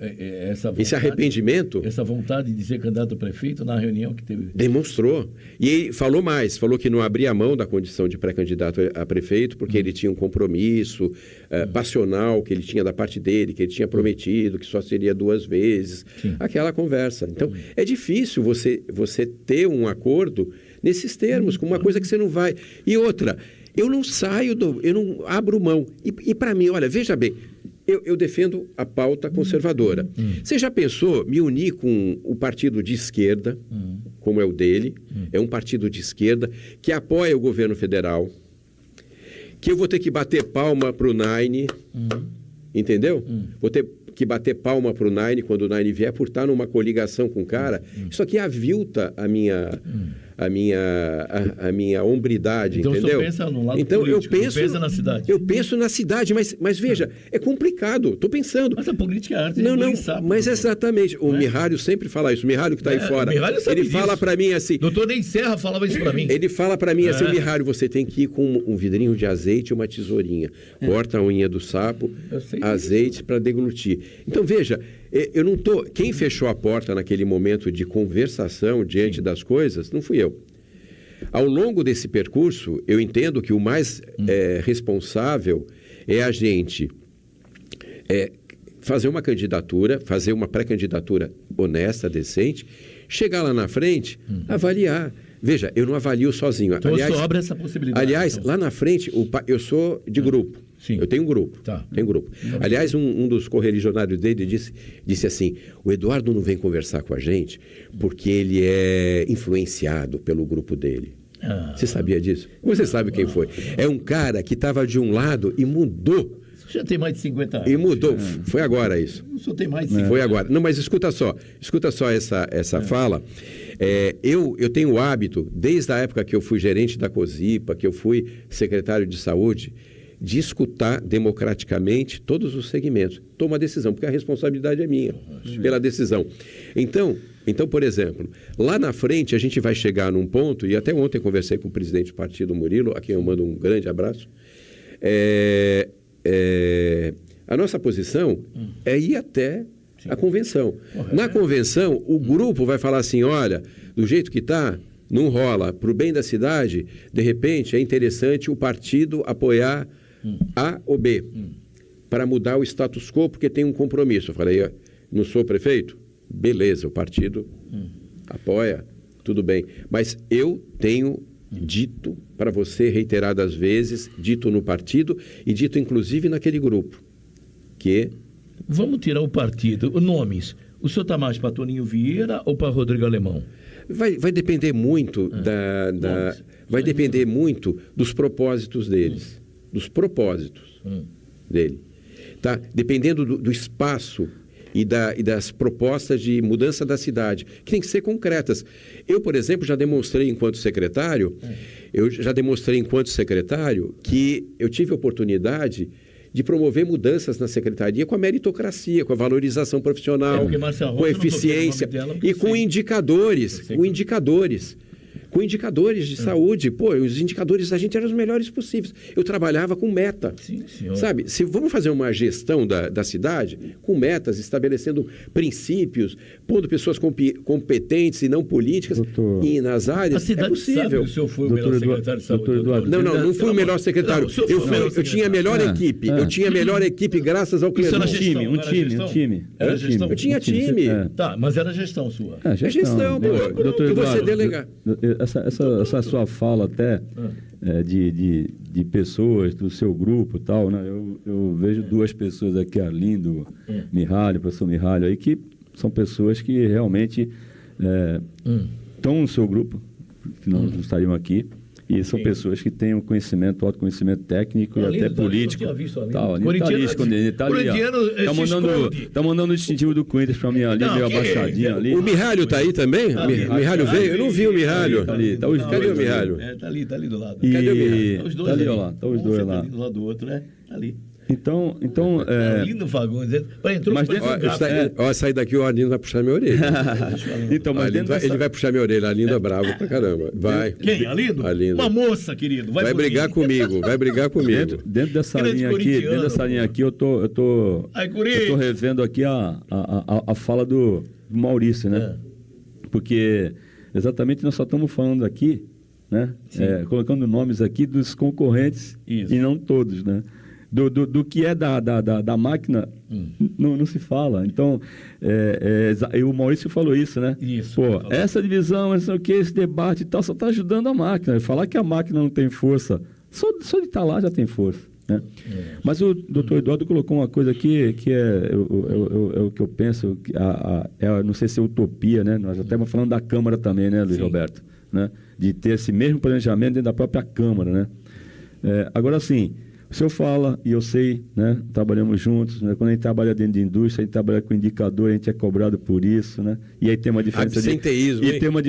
Esse arrependimento? Essa vontade de ser candidato a prefeito na reunião que teve? Demonstrou. E ele falou mais, falou que não abria mão da condição de pré-candidato a prefeito, porque ele tinha um compromisso passional que ele tinha da parte dele, que ele tinha prometido, que só seria 2 vezes. Aquela conversa. Então, é difícil você ter um acordo nesses termos, com uma coisa que você não vai... E outra, eu não abro mão. E para mim, olha, veja bem, eu defendo a pauta conservadora. Você já pensou me unir com o partido de esquerda, como é o dele, é um partido de esquerda, que apoia o governo federal, que eu vou ter que bater palma para o Nine, entendeu? Vou ter que bater palma para o Nine quando o Nine vier por estar numa coligação com o cara. Isso aqui avilta a minha hombridade, então, entendeu? Você pensa no lado então político, eu penso na cidade. Eu penso na cidade, mas veja, é complicado. Estou pensando. Mas a política é arte. Não, mas exatamente. O Mihário sempre fala isso. O Mihário que está aí fora. Ele fala para mim assim. Doutor Ney Serra falava isso para mim. Ele fala para mim assim, Mihário, você tem que ir com um vidrinho de azeite e uma tesourinha. Corta a unha do sapo, azeite para deglutir. Então veja, eu não tô. Quem fechou a porta naquele momento de conversação diante das coisas não fui eu. Ao longo desse percurso, eu entendo que o mais responsável é a gente fazer uma candidatura, fazer uma pré-candidatura honesta, decente, chegar lá na frente, avaliar. Veja, eu não avalio sozinho. Então, aliás, sobra essa possibilidade. Aliás, então. lá na frente, eu sou de grupo. Sim. Eu tenho um grupo. Tá. Tenho um grupo. Aliás, um dos correligionários dele disse assim, o Eduardo não vem conversar com a gente porque ele é influenciado pelo grupo dele. Você sabia disso? Você sabe quem foi. É um cara que estava de um lado e mudou. Você já tem mais de 50 anos. E mudou. Foi agora isso. O senhor tem mais de 50 Foi agora. Não, mas escuta só essa fala. Eu tenho o hábito, desde a época que eu fui gerente da COSIPA, que eu fui secretário de saúde, de escutar democraticamente todos os segmentos. Toma a decisão, porque a responsabilidade é minha pela decisão. Então, por exemplo, lá na frente a gente vai chegar num ponto, e até ontem conversei com o presidente do partido, Murilo, a quem eu mando um grande abraço. A nossa posição é ir até a convenção. Na convenção, o grupo vai falar assim, olha, do jeito que está, não rola. Para o bem da cidade, de repente, é interessante o partido apoiar A ou B, para mudar o status quo, porque tem um compromisso. Eu falei, não sou prefeito? Beleza, o partido apoia, tudo bem. Mas eu tenho dito para você reiteradas vezes, dito no partido e dito inclusive naquele grupo, que... Vamos tirar o partido, nomes. O senhor está mais para Toninho Vieira ou para Rodrigo Alemão? Vai depender muito vai depender muito dos propósitos deles, dos propósitos dele, tá? Dependendo do espaço e das propostas de mudança da cidade, que tem que ser concretas. Eu, por exemplo, já demonstrei enquanto secretário, que eu tive a oportunidade de promover mudanças na secretaria com a meritocracia, com a valorização profissional, com a eficiência e com indicadores de saúde. Pô, os indicadores da gente eram os melhores possíveis. Eu trabalhava com meta. Sim, senhor. Sabe, se vamos fazer uma gestão da cidade com metas, estabelecendo princípios, pondo pessoas competentes e não políticas e nas áreas, é possível. Sabe, o senhor foi o melhor secretário de saúde? Não fui o melhor secretário. Eu tinha a melhor equipe. Eu tinha a melhor equipe graças ao Clemão. Um time. Era gestão? Eu tinha time. Tá, mas era gestão sua. É gestão, pô. Doutor Que você Eduardo, delegar. Essa sua fala até de pessoas do seu grupo e tal, né? Eu vejo duas pessoas aqui, Arlindo Mihalho, o professor Mihalho, aí, que são pessoas que realmente estão no seu grupo, que não estariam aqui. E são pessoas que têm um conhecimento, autoconhecimento técnico e até político. Está mandando o distintivo do Corinthians para mim ali, meio abaixadinho ali. O Mihalho está aí também? O Mihalho veio? Eu não vi o Mihalho. Cadê o Mihalho? Tá ali do lado. Cadê o Mihalho? Os dois ali, ali. ó lá. Tá os dois lá. Um do lado do outro, né? Ali. Então Lindo Fagundes. Sair daqui, o Arlindo vai puxar minha orelha. Então, mas ele vai puxar minha orelha. Arlindo é bravo pra caramba. Vai. Quem? Arlindo? Uma moça, querido. Vai brigar comigo. Dentro dessa linha aqui, eu tô revendo aqui a fala do Maurício, né? Porque exatamente nós só estamos falando aqui, né? Colocando nomes aqui dos concorrentes. Isso. E não todos, né? Do que é da máquina, não se fala. Então, o Maurício falou isso, né? Isso. Pô, essa divisão, esse debate e tal, só está ajudando a máquina. Falar que a máquina não tem força, só de estar lá já tem força, né? Mas o doutor Eduardo colocou uma coisa aqui que é o que eu penso, não sei se é utopia, né? Nós já estamos falando da Câmara também, né, Luiz Roberto? Né? De ter esse mesmo planejamento dentro da própria Câmara, né? Agora, assim, o senhor fala, e eu sei, né? Trabalhamos juntos, né? Quando a gente trabalha dentro de indústria, a gente trabalha com indicador, a gente é cobrado por isso, né? E aí tem uma diferença tem uma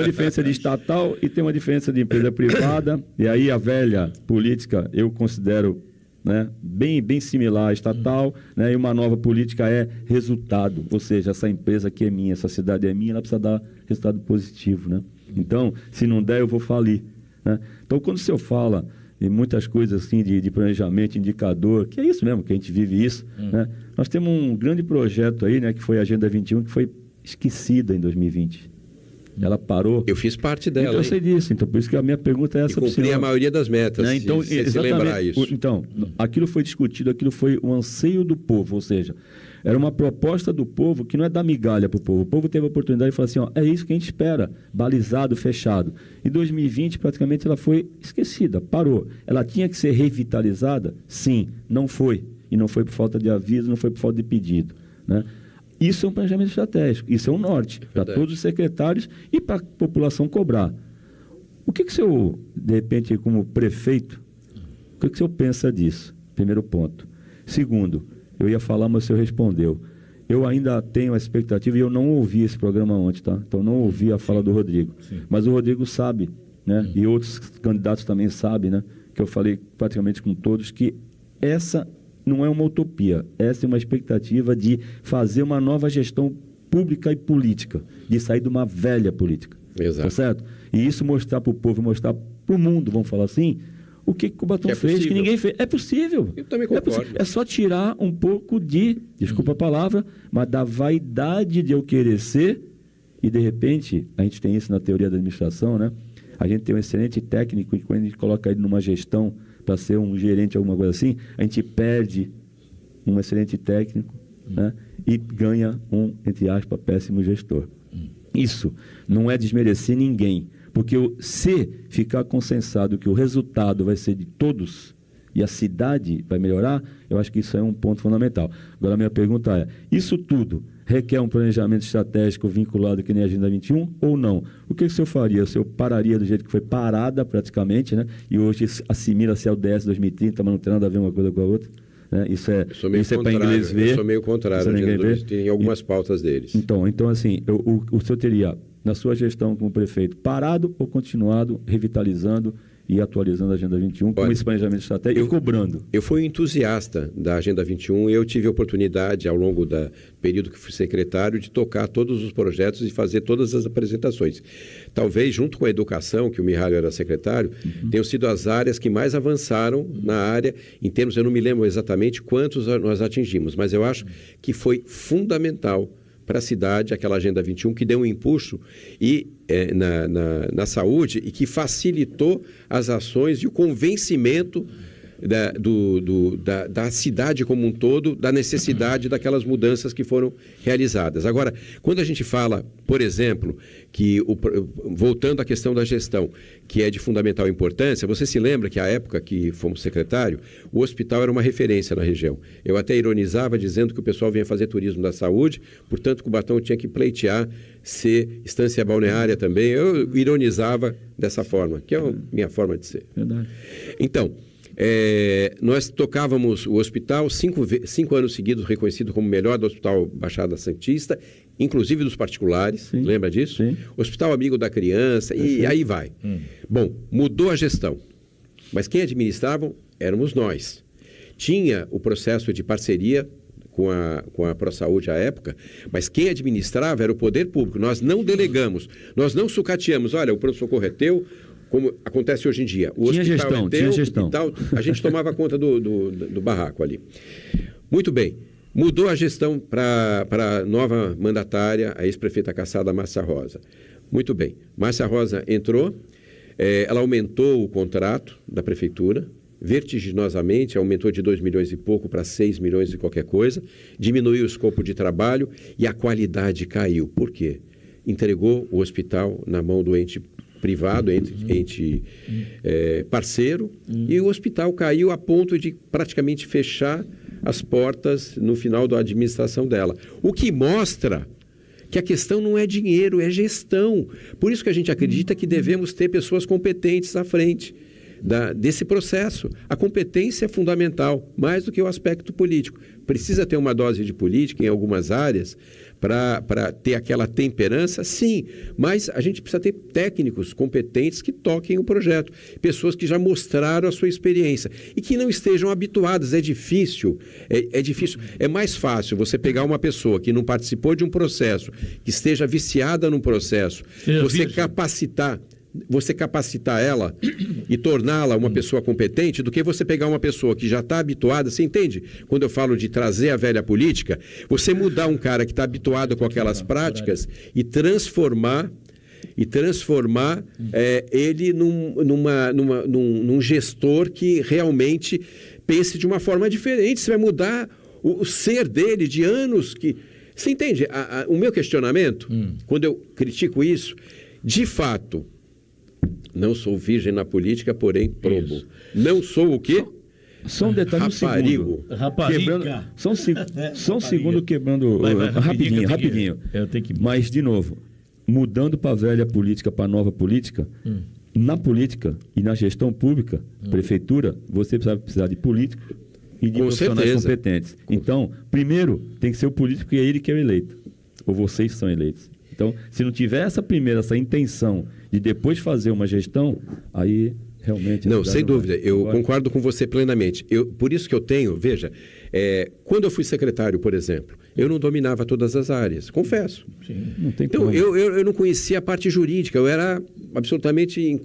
diferença de estatal e tem uma diferença de empresa privada, e aí a velha política eu considero, né, bem similar à estatal, né? E uma nova política é resultado, ou seja, essa empresa aqui é minha, essa cidade é minha, ela precisa dar resultado positivo, né? Então, se não der, eu vou falir, né? Então, quando o senhor fala e muitas coisas assim de planejamento, indicador, que é isso mesmo, que a gente vive isso, né? Nós temos um grande projeto aí, né, que foi a Agenda 21, que foi esquecida em 2020. ela parou. Eu fiz parte dela. Então, eu sei disso. Então, por isso que a minha pergunta é essa. E cumpri a maioria das metas, né? Então, se lembrar isso. Então, aquilo foi discutido, aquilo foi o anseio do povo, ou seja, era uma proposta do povo que não é dar migalha para o povo. O povo teve a oportunidade de falar assim, ó, é isso que a gente espera, balizado, fechado. Em 2020, praticamente, ela foi esquecida, parou. Ela tinha que ser revitalizada? Sim, não foi. E não foi por falta de aviso, não foi por falta de pedido, né? Isso é um planejamento estratégico, isso é um norte para todos os secretários e para a população cobrar. O que o senhor, de repente, como prefeito, o que o senhor pensa disso? Primeiro ponto. Segundo, eu ia falar, mas o senhor respondeu. Eu ainda tenho a expectativa, e eu não ouvi esse programa ontem, tá? Então, não ouvi a fala do Rodrigo. Sim. Mas o Rodrigo sabe, né? E outros candidatos também sabem, né? Que eu falei praticamente com todos, que essa não é uma utopia, essa é uma expectativa de fazer uma nova gestão pública e política, de sair de uma velha política. Exato. Tá certo? E isso mostrar para o povo, mostrar para o mundo, vamos falar assim, o que o Cubatão fez, que ninguém fez. É possível. Eu também concordo. É só tirar um pouco de, desculpa a palavra, mas da vaidade de eu querer ser, e de repente, a gente tem isso na teoria da administração, né? A gente tem um excelente técnico e quando a gente coloca ele numa gestão para ser um gerente, alguma coisa assim, a gente perde um excelente técnico, né? E ganha um, entre aspas, péssimo gestor. Isso não é desmerecer ninguém, porque se ficar consensado que o resultado vai ser de todos e a cidade vai melhorar, eu acho que isso é um ponto fundamental. Agora, a minha pergunta é, isso tudo requer um planejamento estratégico vinculado que nem a Agenda 21 ou não? O que o senhor faria? O senhor pararia do jeito que foi parada praticamente, né? E hoje assimila-se ao DS 2030, mas não tem nada a ver uma coisa com a outra? Né? Isso é para inglês ver. Eu sou meio contrário. Tem algumas pautas deles. Então assim, o senhor teria, na sua gestão como prefeito, parado ou continuado revitalizando e atualizando a Agenda 21 com esse planejamento estratégico e cobrando? Eu fui um entusiasta da Agenda 21 e eu tive a oportunidade, ao longo do período que fui secretário, de tocar todos os projetos e fazer todas as apresentações. Talvez, junto com a educação, que o Mihalho era secretário, tenham sido as áreas que mais avançaram na área, em termos, eu não me lembro exatamente quantos nós atingimos, mas eu acho que foi fundamental para a cidade, aquela Agenda 21, que deu um impulso na saúde e que facilitou as ações e o convencimento da cidade como um todo, da necessidade daquelas mudanças que foram realizadas. Agora, quando a gente fala, por exemplo, que voltando à questão da gestão, que é de fundamental importância, você se lembra que a época que fomos secretário, o hospital era uma referência na região. Eu até ironizava dizendo que o pessoal vinha fazer turismo da saúde, portanto, Cubatão tinha que pleitear ser estância balneária também. Eu ironizava dessa forma, que é a minha forma de ser. Verdade. Então, nós tocávamos o hospital 5 anos seguidos reconhecido como o melhor do Hospital Baixada Santista, inclusive dos particulares, sim, lembra disso? Sim. Hospital Amigo da Criança, e aí vai. Bom, mudou a gestão, mas quem administravam éramos nós. Tinha o processo de parceria com a ProSaúde à época, mas quem administrava era o poder público. Nós não delegamos, nós não sucateamos. Olha, o pronto-socorro é teu, como acontece hoje em dia. O tinha hospital tinha gestão. E tal, a gente tomava conta do barraco ali. Muito bem. Mudou a gestão para a nova mandatária, a ex-prefeita caçada Márcia Rosa. Muito bem. Márcia Rosa entrou, ela aumentou o contrato da prefeitura, vertiginosamente, aumentou de 2 milhões e pouco para 6 milhões e qualquer coisa, diminuiu o escopo de trabalho e a qualidade caiu. Por quê? Entregou o hospital na mão do ente privado, ente parceiro, e o hospital caiu a ponto de praticamente fechar as portas no final da administração dela. O que mostra que a questão não é dinheiro, é gestão. Por isso que a gente acredita que devemos ter pessoas competentes à frente desse processo. A competência é fundamental, mais do que o aspecto político. Precisa ter uma dose de política em algumas áreas para ter aquela temperança, sim, mas a gente precisa ter técnicos competentes que toquem o projeto, pessoas que já mostraram a sua experiência e que não estejam habituadas. É difícil, é mais fácil você pegar uma pessoa que não participou de um processo, que esteja viciada num processo, você capacitar ela e torná-la uma pessoa competente, do que você pegar uma pessoa que já está habituada. Você entende? Quando eu falo de trazer a velha política, você mudar um cara que está habituado com aquelas práticas e transformar e transformar ele num gestor que realmente pense de uma forma diferente. Você vai mudar o ser dele de anos que... Você entende? O meu questionamento, quando eu critico isso, de fato, não sou virgem na política, porém probo. Isso. Não sou o quê? Só um detalhe, raparigo. Rapariga. Só um segundo quebrando... Rapidinho. Mas, de novo, mudando para a velha política para a nova política, na política e na gestão pública, prefeitura, você vai precisar de político e de profissionais competentes. Então, primeiro, tem que ser o político e é ele que é eleito. Ou vocês são eleitos. Então, se não tiver essa intenção de depois fazer uma gestão, aí realmente... Não, sem dúvida. Eu concordo com você plenamente. Por isso que eu tenho, veja, quando eu fui secretário, por exemplo, eu não dominava todas as áreas, confesso. Sim, não tem então, eu não conhecia a parte jurídica, eu era absolutamente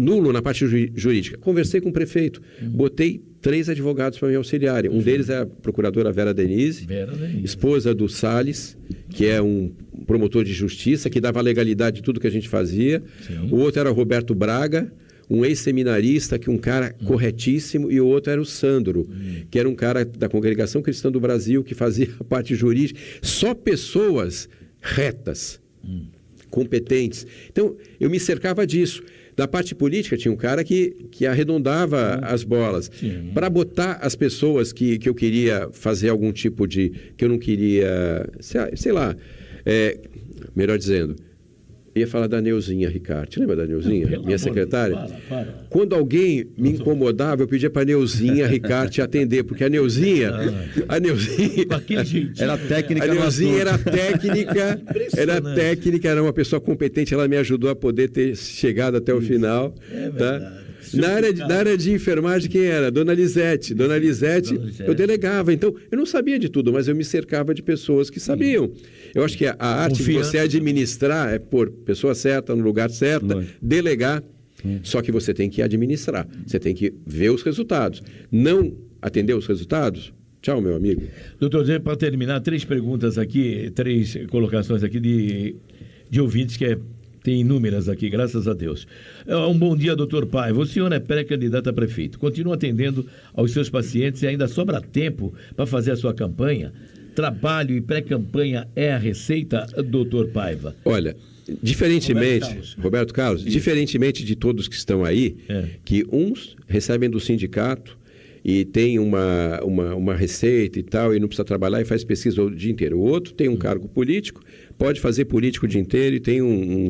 nulo na parte jurídica. Conversei com o prefeito, botei 3 advogados para me auxiliarem. Um deles é a procuradora Vera Denise, esposa do Salles, que é um promotor de justiça, que dava legalidade de tudo que a gente fazia. Sim. O outro era o Roberto Braga, um ex-seminarista, que um cara corretíssimo, e o outro era o Sandro, que era um cara da Congregação Cristã do Brasil, que fazia a parte jurídica. Só pessoas retas, competentes. Então, eu me cercava disso. Da parte política, tinha um cara que arredondava as bolas. Para botar as pessoas que eu queria fazer algum tipo de... que eu não queria... sei lá, melhor dizendo... ia falar da Neuzinha Ricarte. Lembra da Neuzinha? Minha secretária? Para. Quando alguém me incomodava, eu pedia para a Neuzinha Ricarte atender, porque a Neuzinha... Com aquele jeitinho. Era técnica. A Neuzinha era técnica, era uma pessoa competente, ela me ajudou a poder ter chegado até o final. Tá? Na área de enfermagem, quem era? Dona Lisete. Dona Lisete, eu delegava. Então, eu não sabia de tudo, mas eu me cercava de pessoas que sabiam. Eu acho que a arte de você administrar é pôr pessoa certa no lugar certo, delegar. Só que você tem que administrar. Você tem que ver os resultados. Não atender os resultados? Tchau, meu amigo. Doutor Zé, para terminar, 3 perguntas aqui, 3 colocações aqui de ouvintes que tem inúmeras aqui, graças a Deus. Um bom dia, doutor Paiva. O senhor é pré-candidato a prefeito. Continua atendendo aos seus pacientes e ainda sobra tempo para fazer a sua campanha? Trabalho e pré-campanha é a receita, doutor Paiva? Olha, diferentemente, Roberto Carlos, diferentemente de todos que estão aí, que uns recebem do sindicato e tem uma receita e tal, e não precisa trabalhar e faz pesquisa o dia inteiro. O outro tem um cargo político, pode fazer político o dia inteiro e tem um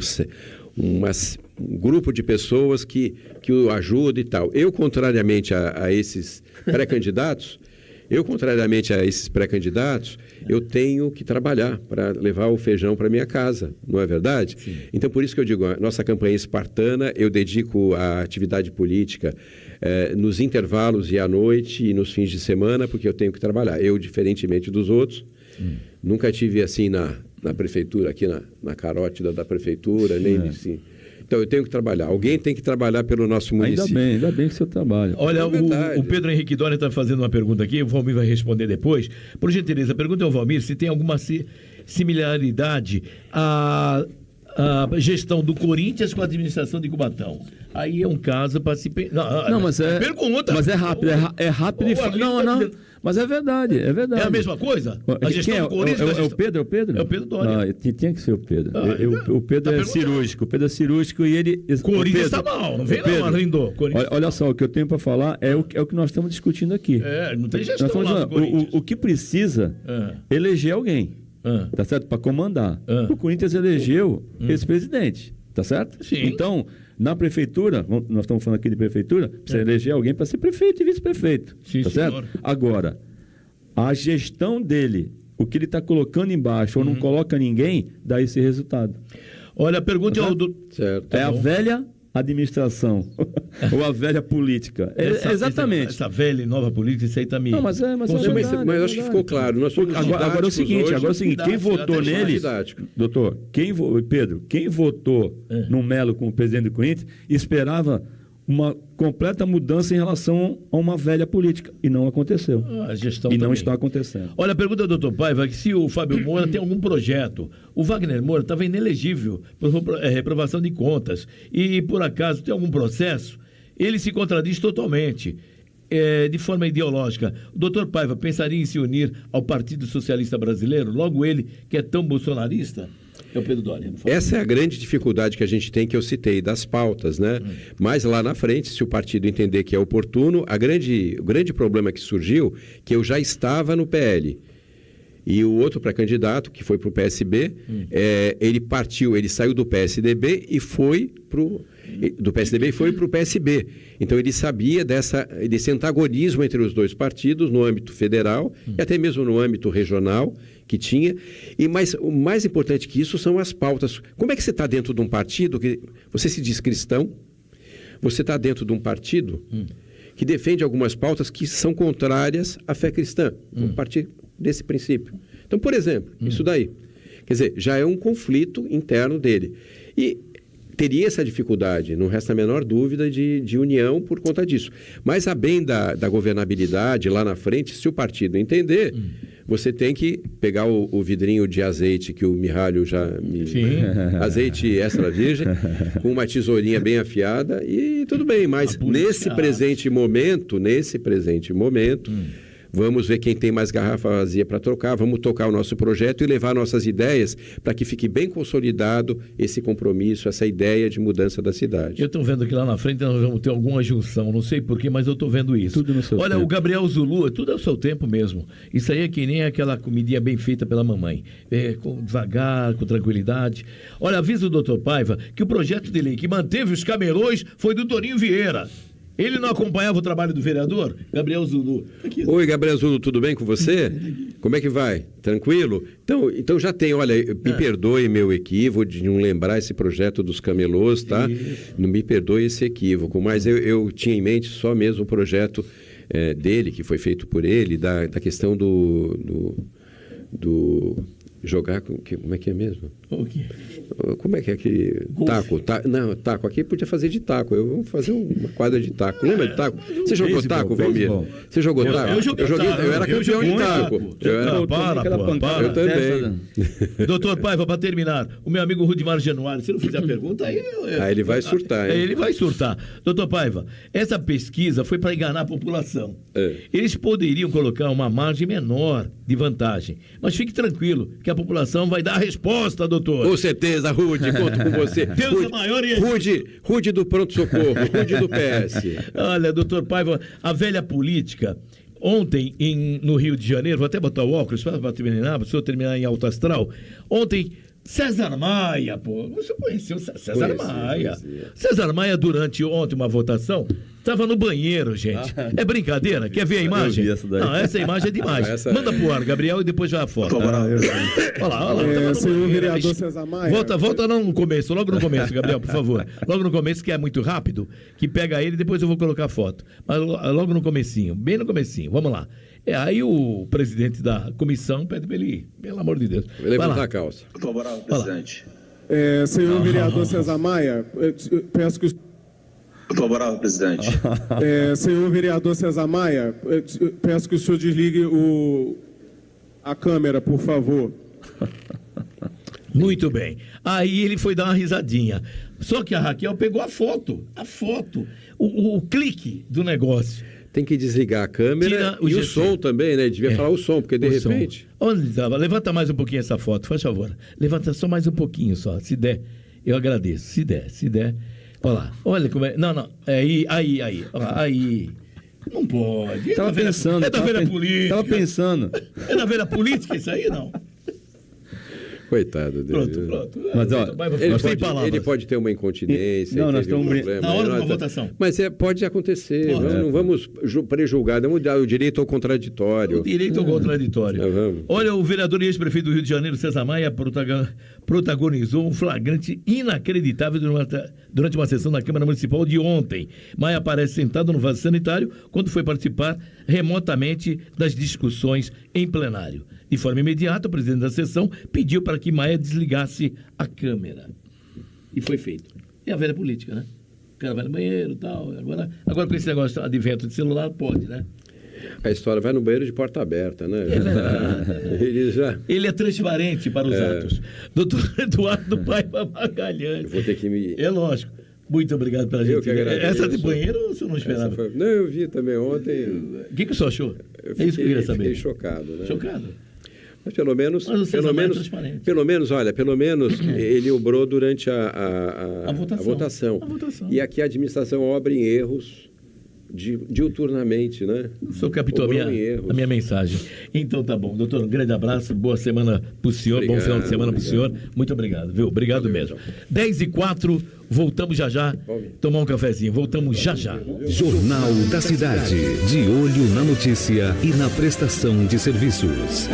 grupo de pessoas que o ajuda e tal. Eu, contrariamente a esses pré-candidatos, eu tenho que trabalhar para levar o feijão para minha casa, não é verdade? Sim. Então, por isso que eu digo, a nossa campanha espartana, eu dedico a atividade política nos intervalos e à noite e nos fins de semana, porque eu tenho que trabalhar. Eu, diferentemente dos outros, nunca tive assim na prefeitura, aqui na carótida da prefeitura, nem assim... Então, eu tenho que trabalhar. Alguém tem que trabalhar pelo nosso município. Ainda bem que o senhor trabalha. Olha, o Pedro Henrique Dória está fazendo uma pergunta aqui, o Valmir vai responder depois. Por gentileza, pergunta ao Valmir se tem alguma similaridade à gestão do Corinthians com a administração de Cubatão. Aí é um caso para se... Não, mas é... Pergunta. Mas é rápido. É rápido e fácil. Não. Mas é verdade. É a mesma coisa? A gestão do Corinthians... É o Pedro? É o Pedro Dória. Não, tinha que ser o Pedro. O Pedro é cirúrgico. O Pedro é cirúrgico e ele... Corinthians está mal. Não vem não, Arlindo. Olha só, o que eu tenho para falar é o que nós estamos discutindo aqui. Não tem gestão lá do Corinthians. O que precisa eleger alguém. Tá certo? Para comandar. O Corinthians elegeu esse presidente. Tá certo? Sim. Então, na prefeitura, nós estamos falando aqui de prefeitura, precisa eleger alguém para ser prefeito e vice-prefeito. Sim, tá senhor. Certo? Agora, a gestão dele, o que ele está colocando embaixo ou não coloca ninguém, dá esse resultado. Olha, a pergunta certo? A velha administração ou a velha política. Exatamente. Essa velha e nova política, isso aí está me... Não, mas é verdade, mas acho que ficou claro. Nós somos agora é o seguinte, quem votou nele... Doutor, Pedro, quem votou no Melo como presidente do Corinthians esperava uma completa mudança em relação a uma velha política. E não aconteceu. A gestão E não também. está acontecendo. Olha, a pergunta do Dr. Paiva é que se o Fábio Moura tem algum projeto. O Wagner Moura estava inelegível por reprovação de contas. E, por acaso, tem algum processo? Ele se contradiz totalmente, de forma ideológica. O Dr. Paiva pensaria em se unir ao Partido Socialista Brasileiro? Logo ele, que é tão bolsonarista? É o Pedro Doria. Essa é a grande dificuldade que a gente tem, que eu citei, das pautas, né? Mas lá na frente, se o partido entender que é oportuno, o grande problema que surgiu, que eu já estava no PL. E o outro pré-candidato, que foi para o PSB, ele saiu do PSDB e foi para o PSB. Então ele sabia desse antagonismo entre os dois partidos no âmbito federal e até mesmo no âmbito regional que tinha. Mas o mais importante que isso são as pautas. Como é que você está dentro de um partido que você se diz cristão? Você está dentro de um partido que defende algumas pautas que são contrárias à fé cristã. A partir desse princípio. Então, por exemplo, isso daí. Quer dizer, já é um conflito interno dele. E teria essa dificuldade, não resta a menor dúvida, de união por conta disso. Mas, a bem da governabilidade, lá na frente, se o partido entender, você tem que pegar o vidrinho de azeite que o Mihalho azeite extra virgem, com uma tesourinha bem afiada e tudo bem. Mas nesse presente momento, vamos ver quem tem mais garrafa vazia para trocar, vamos tocar o nosso projeto e levar nossas ideias para que fique bem consolidado esse compromisso, essa ideia de mudança da cidade. Eu estou vendo que lá na frente nós vamos ter alguma junção, não sei porquê, mas eu estou vendo isso. Tudo no seu Olha, tempo. o Gabriel Zulu, tudo é o seu tempo mesmo. Isso aí é que nem aquela comidinha bem feita pela mamãe. Devagar, com tranquilidade. Olha, avisa o Dr. Paiva que o projeto de lei que manteve os camelões foi do Toninho Vieira. Ele não acompanhava o trabalho do vereador? Gabriel Zulu. Aqui. Oi, Gabriel Zulu, tudo bem com você? Como é que vai? Tranquilo? Então já tem, olha, me perdoe meu equívoco de não lembrar esse projeto dos camelôs, tá? Não me perdoe esse equívoco, mas eu tinha em mente só mesmo o projeto dele, que foi feito por ele, da questão do jogar, como é que é mesmo? O quê? Como é que é aquele taco? Não, taco. Aqui podia fazer de taco. Eu vou fazer uma quadra de taco. Lembra de taco? Você jogou taco, Valmir? Você jogou taco? Eu era campeão de taco. Eu também. Doutor Paiva, para terminar, o meu amigo Rudimar Januário, se não fizer a pergunta, aí ele vai surtar, hein? Ele vai surtar. Doutor Paiva, essa pesquisa foi para enganar a população. Eles poderiam colocar uma margem menor de vantagem. Mas fique tranquilo, que a população vai dar a resposta, doutor. Com certeza, Rude, conto com você. Deus é maior e... Rude do pronto-socorro, Rude do PS. Olha, doutor Paiva, a velha política... Ontem, no Rio de Janeiro, vou até botar o óculos para terminar, para o senhor terminar em alto astral. Ontem, César Maia, pô, você conheceu César Maia. César Maia, durante ontem uma votação, estava no banheiro, gente. É brincadeira? Quer ver a imagem? Não, essa imagem é demais. Manda pro ar, Gabriel, e depois já a foto. Olha lá. Senhor vereador César Maia. Volta no começo, logo no começo, Gabriel, por favor. Logo no começo, que é muito rápido, que pega ele e depois eu vou colocar a foto. Mas logo no comecinho, bem no comecinho, vamos lá. Aí o presidente da comissão pede para ele ir, pelo amor de Deus. Levantar a calça. Favorável, presidente. Senhor vereador César Maia, peço que Favorável, presidente. Senhor vereador César Maia, peço que o senhor desligue a câmera, por favor. Muito bem. Aí ele foi dar uma risadinha. Só que a Raquel pegou a foto, o clique do negócio. Tem que desligar a câmera e o som também, né? Devia falar o som, porque de repente... Onde estava? Levanta mais um pouquinho essa foto, faz favor. Levanta só mais um pouquinho só, se der. Eu agradeço, se der. Olha lá, olha como é... Não, aí. Aí. Não pode. Tava pensando. É da velha política. Tava pensando. É da velha política isso aí, não? Coitado dele. Pronto. Mas, ó, ele pode ter uma incontinência. Não, nós estamos na hora de uma votação. Mas pode acontecer. Não vamos prejulgar, vamos dar o direito ao contraditório. O direito ao contraditório. Olha, o vereador e ex-prefeito do Rio de Janeiro, César Maia, protagonizou um flagrante inacreditável durante uma sessão na Câmara Municipal de ontem. Maia aparece sentado no vaso sanitário quando foi participar remotamente das discussões em plenário. De forma imediata, o presidente da sessão pediu para que Maia desligasse a câmera. E foi feito. É a velha política, né? cara vai no banheiro e tal. Agora com esse negócio de advento de celular, pode, né? A história vai no banheiro de porta aberta, né? Ele é transparente para os atos. Doutor Eduardo Paiva Magalhães. Eu vou ter que me... É lógico. Muito obrigado pela gente. Essa de banheiro o senhor não esperava? Não, eu vi também ontem. O que o senhor achou? É isso que eu queria saber. Fiquei chocado, né? Chocado? Mas pelo menos, transparente. ele obrou durante a votação. A votação. E aqui a administração obra em erros diuturnamente, né? O senhor captou a minha mensagem. Então tá bom. Doutor, um grande abraço, boa semana pro senhor, obrigado, bom final de semana pro senhor. Muito obrigado, viu? Obrigado mesmo. 10h04, voltamos já. Tomar um cafezinho, voltamos já. Jornal da Cidade, de olho na notícia e na prestação de serviços.